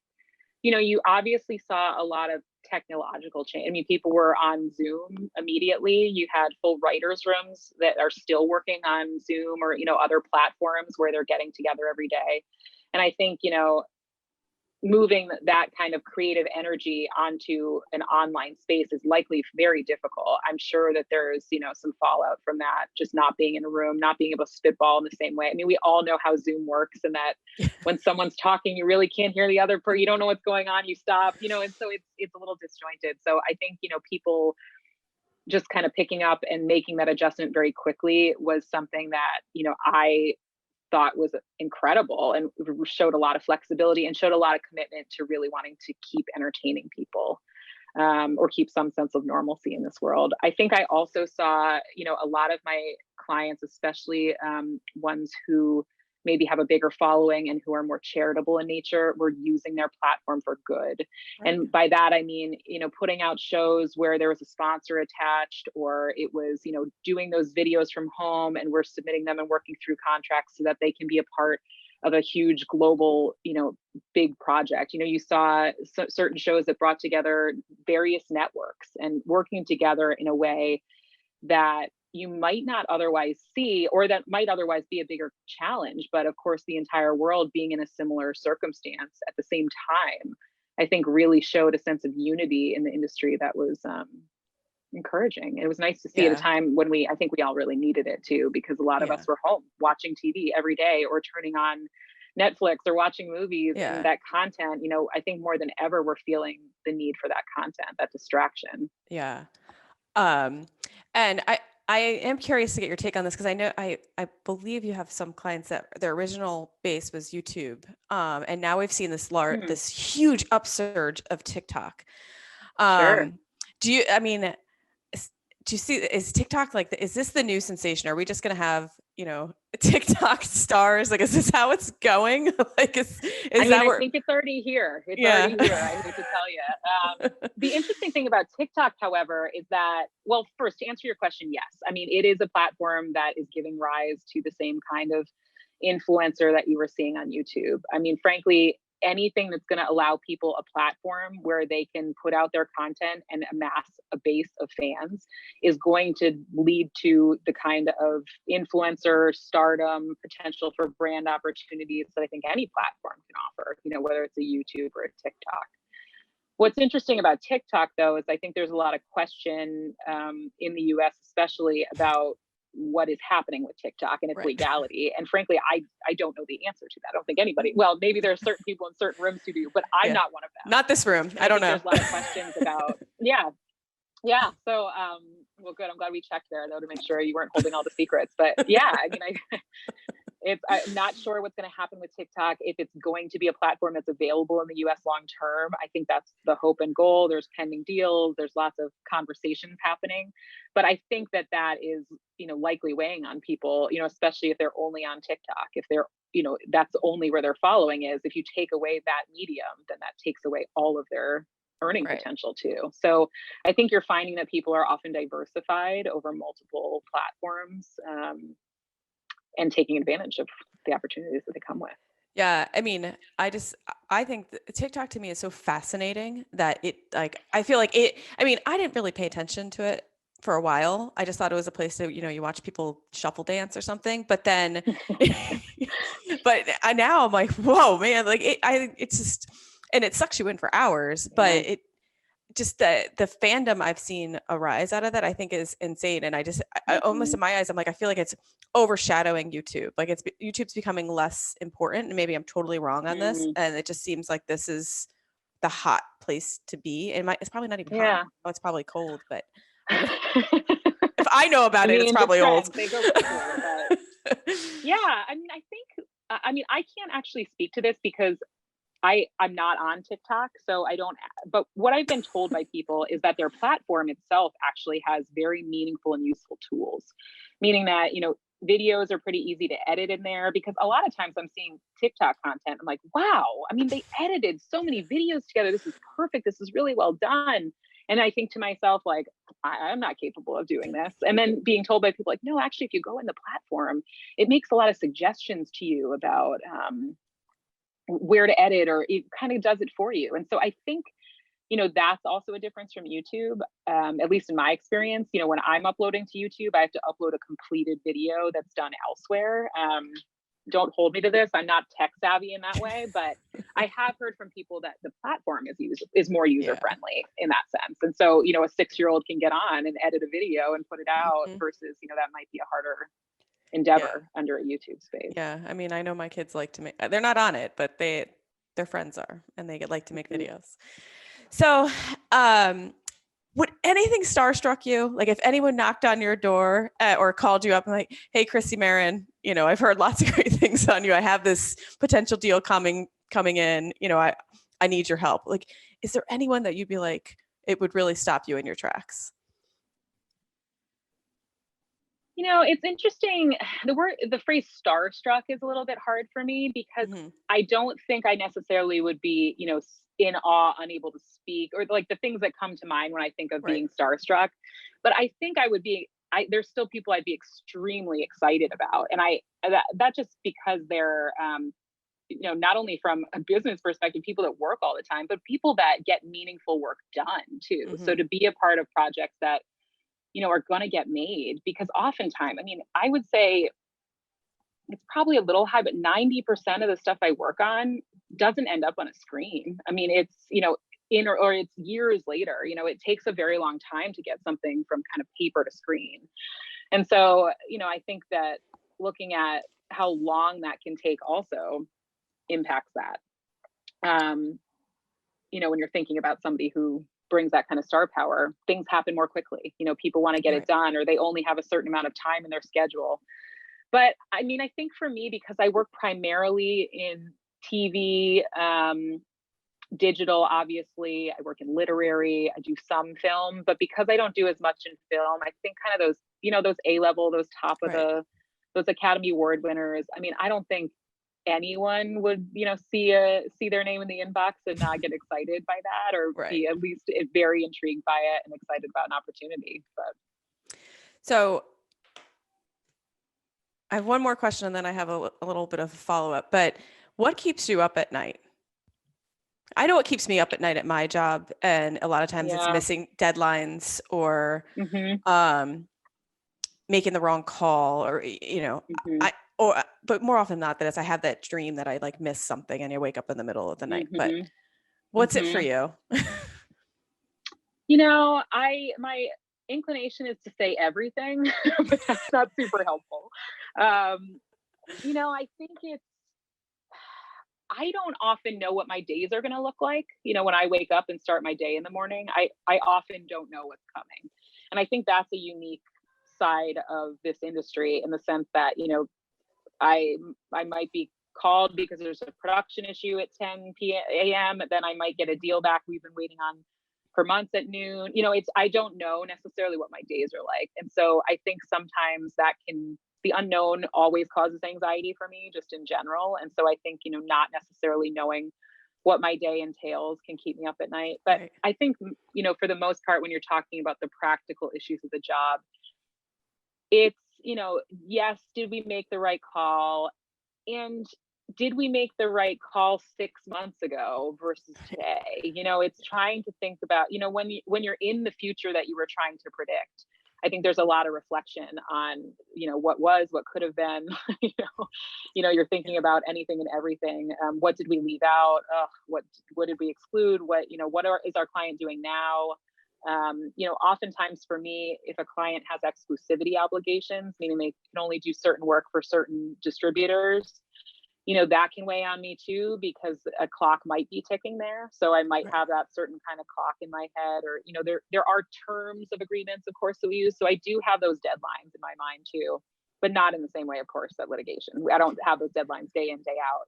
you obviously saw a lot of technological change. I mean, people were on Zoom immediately. You had full writers' rooms that are still working on Zoom or, other platforms where they're getting together every day. And I think, moving that kind of creative energy onto an online space is likely very difficult. I'm sure that there's, some fallout from that, just not being in a room, not being able to spitball in the same way. I mean, we all know how Zoom works, and that when someone's talking, you really can't hear the other person. You don't know what's going on. You stop, and so it's a little disjointed. So I think, people just kind of picking up and making that adjustment very quickly was something that, I thought was incredible and showed a lot of flexibility and showed a lot of commitment to really wanting to keep entertaining people, or keep some sense of normalcy in this world. I think I also saw, a lot of my clients, especially ones who maybe have a bigger following and who are more charitable in nature, were using their platform for good. Right. And by that, I mean, putting out shows where there was a sponsor attached, or it was, doing those videos from home and we're submitting them and working through contracts so that they can be a part of a huge global, big project. You saw certain shows that brought together various networks and working together in a way that you might not otherwise see, or that might otherwise be a bigger challenge. But of course, the entire world being in a similar circumstance at the same time, I think really showed a sense of unity in the industry that was encouraging. It was nice to see at a time when I think we all really needed it too, because a lot of us were home watching TV every day or turning on Netflix or watching movies, and that content, I think more than ever, we're feeling the need for that content, that distraction. Yeah. And I am curious to get your take on this, because I know I believe you have some clients that their original base was YouTube, and now we've seen this this huge upsurge of TikTok. Sure. Do you see, is TikTok is this the new sensation? Are we just going to have, TikTok stars? Like, is this how it's going? I think it's already here. It's already here. I need to tell you. The interesting thing about TikTok, however, is that, well, first, to answer your question, yes. I mean, it is a platform that is giving rise to the same kind of influencer that you were seeing on YouTube. I mean, frankly, anything that's going to allow people a platform where they can put out their content and amass a base of fans is going to lead to the kind of influencer stardom, potential for brand opportunities that I think any platform can offer, whether it's a YouTube or a TikTok. What's interesting about TikTok, though, is I think there's a lot of question in the US, especially about what is happening with TikTok and its Right. legality. And frankly, I don't know the answer to that. I don't think anybody, well, maybe there are certain people in certain rooms who do, but I'm Yeah. not one of them. Not this room. And I don't know. There's a lot of questions about, yeah. Yeah. So, well, good. I'm glad we checked there though, to make sure you weren't holding all the secrets, but yeah, I mean, I'm not sure what's going to happen with TikTok, if it's going to be a platform that's available in the US long term. I think that's the hope and goal. There's pending deals, there's lots of conversations happening. But I think that that is, likely weighing on people, especially if they're only on TikTok, if they're, that's only where they're following is. If you take away that medium, then that takes away all of their earning Right. potential too. So I think you're finding that people are often diversified over multiple platforms. And taking advantage of the opportunities that they come with. Yeah, I mean, I think TikTok to me is so fascinating that I feel like I mean, I didn't really pay attention to it for a while. I just thought it was a place to, you watch people shuffle dance or something, but then, now I'm like, whoa, man, like it's just, and it sucks you in for hours, but Yeah. it just the fandom I've seen arise out of that, I think is insane. And I almost in my eyes, I'm like, I feel like it's overshadowing YouTube. Like YouTube's becoming less important. And maybe I'm totally wrong on this. And it just seems like this is the hot place to be. And it's probably not even Yeah. hot. Oh, it's probably cold, but if I know about it, it's the probably trends, old. they go quickly, but yeah, I mean, I can't actually speak to this because I'm not on TikTok, so I don't, but what I've been told by people is that their platform itself actually has very meaningful and useful tools, meaning that, videos are pretty easy to edit in there, because a lot of times I'm seeing TikTok content. I'm like, wow, I mean, they edited so many videos together. This is perfect. This is really well done. And I think to myself, like, I'm not capable of doing this. And then being told by people like, no, actually, if you go in the platform, it makes a lot of suggestions to you about, where to edit, or it kind of does it for you. And so I think, that's also a difference from YouTube, at least in my experience. When I'm uploading to YouTube, I have to upload a completed video that's done elsewhere. Don't hold me to this. I'm not tech savvy in that way, but I have heard from people that the platform is more user friendly in that sense. And so, a 6-year-old can get on and edit a video and put it out versus, that might be a harder endeavor under a YouTube space. Yeah. I mean, I know my kids like to make, they're not on it, but their friends are, and they like to make videos. So, would anything starstruck you? Like if anyone knocked on your door or called you up and like, hey, Chrissy Marin, I've heard lots of great things on you. I have this potential deal coming in, I need your help. Like, is there anyone that you'd be like, it would really stop you in your tracks? It's interesting. The phrase starstruck is a little bit hard for me, because I don't think I necessarily would be, in awe, unable to speak, or like the things that come to mind when I think of being starstruck. But I think I would be, there's still people I'd be extremely excited about. And that just because they're, not only from a business perspective, people that work all the time, but people that get meaningful work done too. So to be a part of projects that, are going to get made, because oftentimes, I mean, I would say it's probably a little high, but 90% of the stuff I work on doesn't end up on a screen. I mean, it's, or it's years later, it takes a very long time to get something from kind of paper to screen. And so, I think that looking at how long that can take also impacts that. When you're thinking about somebody who brings that kind of star power, things happen more quickly. People want to get it done, or they only have a certain amount of time in their schedule. But I mean, I think for me, because I work primarily in TV, digital, obviously, I work in literary, I do some film, but because I don't do as much in film, I think kind of those, those A-level, those top of those Academy Award winners. I mean, I don't think anyone would, see their name in the inbox and not get excited by that, or be at least very intrigued by it and excited about an opportunity. But so I have one more question, and then I have a little bit of a follow-up, but what keeps you up at night? I know what keeps me up at night at my job, and a lot of times it's missing deadlines or making the wrong call, or but more often than not, that is, I have that dream that I like miss something and you wake up in the middle of the night. But what's it for you? inclination is to say everything, but that's not super helpful. Um, I think I don't often know what my days are going to look like. When I wake up and start my day in the morning, I often don't know what's coming. And I think that's a unique side of this industry in the sense that, I might be called because there's a production issue at 10 a.m. Then I might get a deal back we've been waiting on for months at noon. I don't know necessarily what my days are like. And so I think sometimes the unknown always causes anxiety for me just in general. And so I think, not necessarily knowing what my day entails can keep me up at night. But Right. I think, for the most part, when you're talking about the practical issues of the job, it's, yes, did we make the right call? And did we make the right call 6 months ago versus today? It's trying to think about, when you're in the future that you were trying to predict. I think there's a lot of reflection on, what was, what could have been. You're thinking about anything and everything. What did we leave out? What did we exclude? Is our client doing now? Oftentimes for me, if a client has exclusivity obligations, meaning they can only do certain work for certain distributors, that can weigh on me too, because a clock might be ticking there. So I might have that certain kind of clock in my head, or, there are terms of agreements, of course, that we use. So I do have those deadlines in my mind too, but not in the same way, of course, that litigation. I don't have those deadlines day in, day out.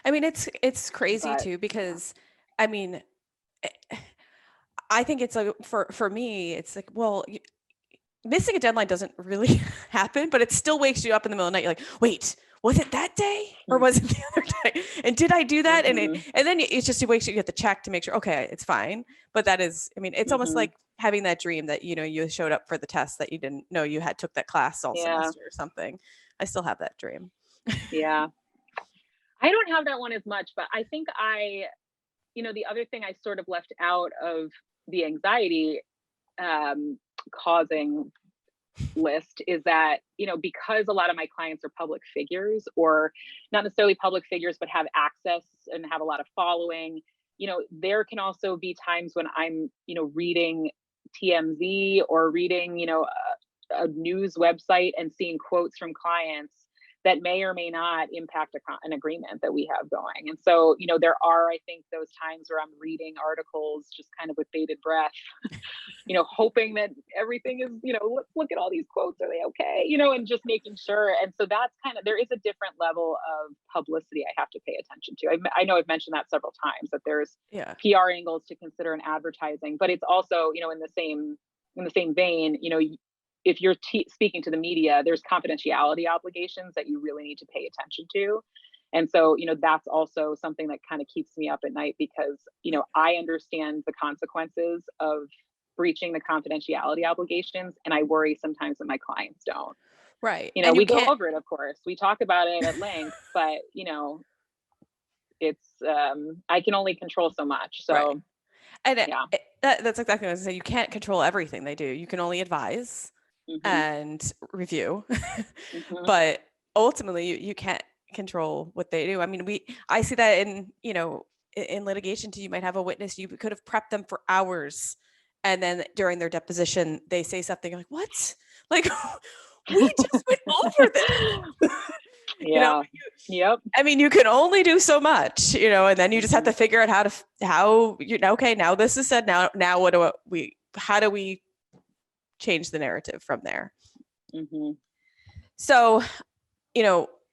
I mean, it's crazy too, because I mean, I think it's like, for me, it's like, well, missing a deadline doesn't really happen, but it still wakes you up in the middle of the night. You're like, wait, was it that day or was it the other day? And did I do that? And then it's just, it wakes you, you have to check to make sure, okay, it's fine. But that is, I mean, it's almost like having that dream that, you showed up for the test that you didn't know you took that class all semester or something. I still have that dream. Yeah. I don't have that one as much, but I think the other thing I sort of left out of the anxiety causing list is that, because a lot of my clients are public figures, or not necessarily public figures, but have access and have a lot of following, there can also be times when I'm, reading TMZ or reading, a news website and seeing quotes from clients that may or may not impact an agreement that we have going. And so, there are, I think, those times where I'm reading articles just kind of with bated breath, hoping that everything is, let's look at all these quotes. Are they okay? And just making sure. And so that's there is a different level of publicity I have to pay attention to. I know I've mentioned that several times, that there's PR angles to consider in advertising, but it's also, in the same vein, if you're speaking to the media, there's confidentiality obligations that you really need to pay attention to. And so, that's also something that kind of keeps me up at night, because, I understand the consequences of breaching the confidentiality obligations. And I worry sometimes that my clients don't. Right. We go over it, of course. We talk about it at length, but, it's, I can only control so much. So, right. And that's exactly what I was saying. You can't control everything they do. You can only advise and review, but ultimately you can't control what they do. I mean, I see that in litigation too. You might have a witness, you could have prepped them for hours, and then during their deposition they say something like, what? Like, we just went over this. Yep. I mean, you can only do so much, and then you just have to figure out okay, now this is said, now how do we change the narrative from there? So,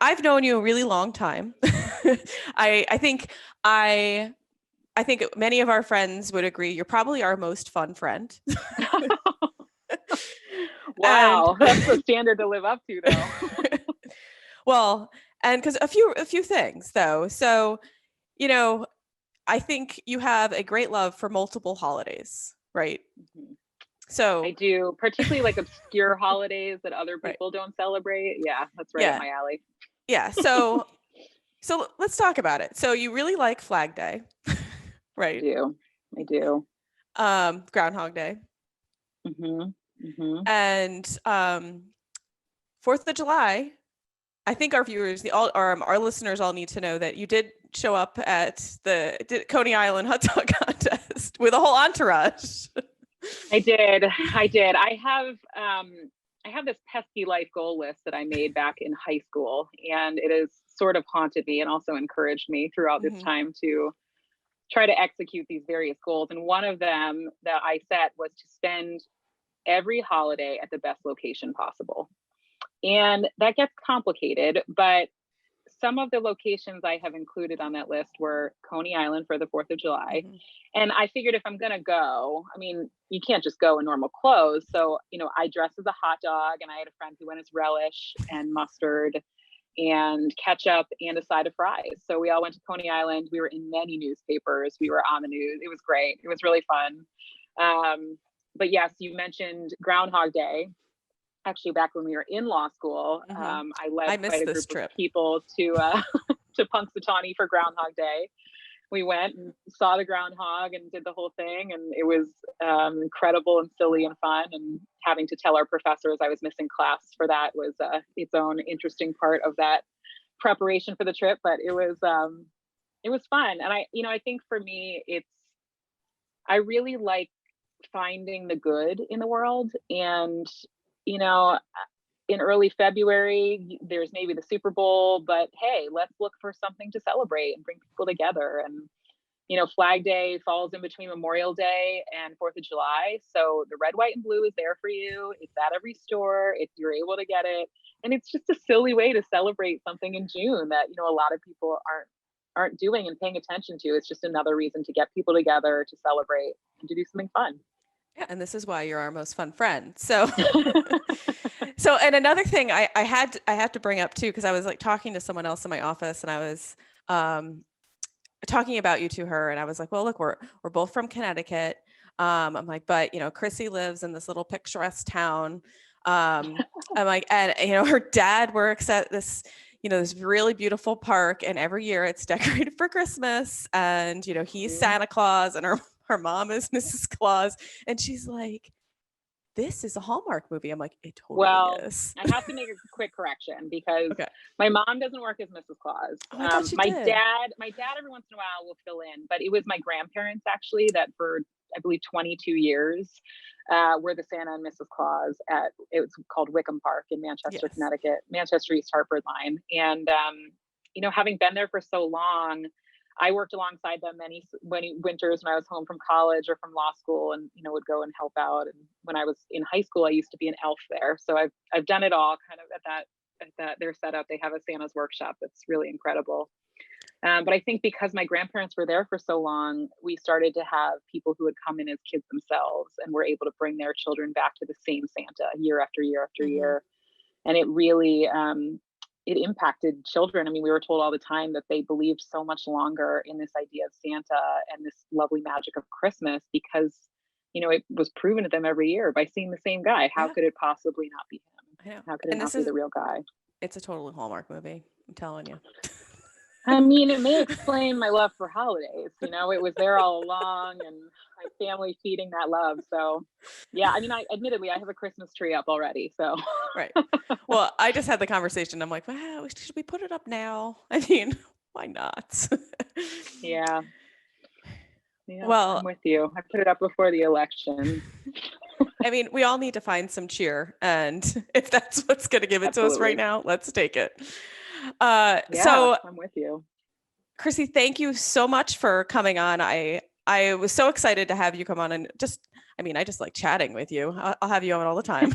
I've known you a really long time. I think many of our friends would agree you're probably our most fun friend. Wow, that's a standard to live up to, though. Well, and because a few things though. So, I think you have a great love for multiple holidays, right? So I do, particularly like obscure holidays that other people don't celebrate. Yeah, that's right up my alley. Yeah. So let's talk about it. So you really like Flag Day, right? I do. Groundhog Day. And 4th of July. I think our viewers, our listeners, all need to know that you did show up at the Coney Island hot dog contest with a whole entourage. I did. I have this pesky life goal list that I made back in high school, and it has sort of haunted me and also encouraged me throughout this Mhm. time to try to execute these various goals. And one of them that I set was to spend every holiday at the best location possible. And that gets complicated, but some of the locations I have included on that list were Coney Island for the 4th of July. Mhm. And I figured if I'm going to go, I mean, you can't just go in normal clothes. So, I dressed as a hot dog, and I had a friend who went as relish and mustard and ketchup and a side of fries. So we all went to Coney Island. We were in many newspapers. We were on the news. It was great. It was really fun. But yes, you mentioned Groundhog Day. Actually, back when we were in law school, Mhm. I led I quite missed a this group of trip. people to to Punxsutawney for Groundhog Day. We went and saw the groundhog and did the whole thing, and it was incredible and silly and fun. And having to tell our professors I was missing class for that was its own interesting part of that preparation for the trip. But it was fun, and I think for me, I really like finding the good in the world. And you know in early February, there's maybe the Super Bowl, but hey, let's look for something to celebrate and bring people together. And Flag Day falls in between Memorial Day and 4th of July. So the red, white, and blue is there for you. It's at every store if you're able to get it. And it's just a silly way to celebrate something in June that, a lot of people aren't doing and paying attention to. It's just another reason to get people together to celebrate and to do something fun. Yeah, and this is why you're our most fun friend. So, so, and another thing I had to bring up too, because I was like talking to someone else in my office, and I was um, talking about you to her, and I was like, well, look, we're both from Connecticut. I'm like, but Chrissy lives in this little picturesque town. I'm like, and her dad works at this this really beautiful park, and every year it's decorated for Christmas, and he's Santa Claus, and her mom is Mrs. Claus, and she's like, this is a Hallmark movie. I'm like, it totally Well, is. I have to make a quick correction because Okay. my mom doesn't work as Mrs. Claus. Oh, I thought she My did. dad, every once in a while will fill in, but it was my grandparents actually that for I believe 22 years were the Santa and Mrs. Claus at it was called Wickham Park in Manchester, Yes. Connecticut, Manchester East Hartford line, and having been there for so long. I worked alongside them many winters when I was home from college or from law school, and would go and help out. And when I was in high school, I used to be an elf there, so I've done it all kind of at that their setup. They have a Santa's workshop that's really incredible. But I think because my grandparents were there for so long, we started to have people who would come in as kids themselves and were able to bring their children back to the same Santa year after year after Mm-hmm. year. And it really it impacted children. I mean, we were told all the time that they believed so much longer in this idea of Santa and this lovely magic of Christmas because, it was proven to them every year by seeing the same guy. How Yeah, could it possibly not be I him? know. How could it And not this be is the real guy? it's a totally Hallmark movie. I'm telling you. I mean, it may explain my love for holidays. It was there all along and my family feeding that love. So, yeah, I mean, admittedly, I have a Christmas tree up already. So, Right. Well, I just had the conversation. I'm like, wow, should we put it up now? I mean, why not? yeah. Yeah, I'm Well, with you. I put it up before the election. I mean, we all need to find some cheer, and if that's what's going to give it to us right Absolutely. now, let's take it. Yeah, So, I'm with you. Chrissy, thank you so much for coming on. I was so excited to have you come on, and I just like chatting with you. I'll have you on all the time,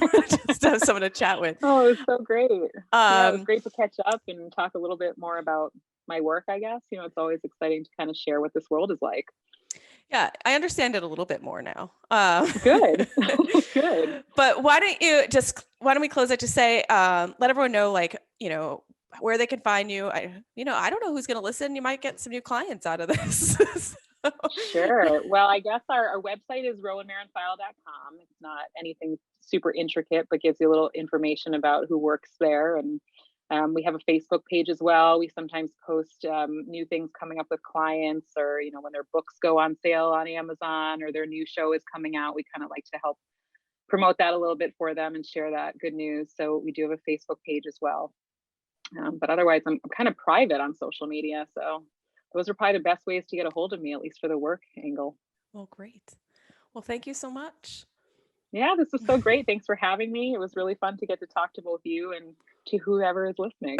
just to have someone to chat with. Oh, it was so great. Yeah, it was Um, great to catch up and talk a little bit more about my work, I guess. It's always exciting to kind of share what this world is like. yeah, I understand it a little bit more now. Good. Good. But why don't we close it to say, let everyone know, like, where they can find you. I don't know who's going to listen. You might get some new clients out of this. So- Sure. Well, I guess our website is rowanmarinfile.com. It's not anything super intricate, but gives you a little information about who works there. And we have a Facebook page as well. We sometimes post new things coming up with clients, or when their books go on sale on Amazon or their new show is coming out. We kind of like to help promote that a little bit for them and share that good news. So we do have a Facebook page as well. But otherwise, I'm kind of private on social media. So those are probably the best ways to get a hold of me, at least for the work angle. Well, great. Well, thank you so much. Yeah, this was so great. Thanks for having me. It was really fun to get to talk to both you and to whoever is listening.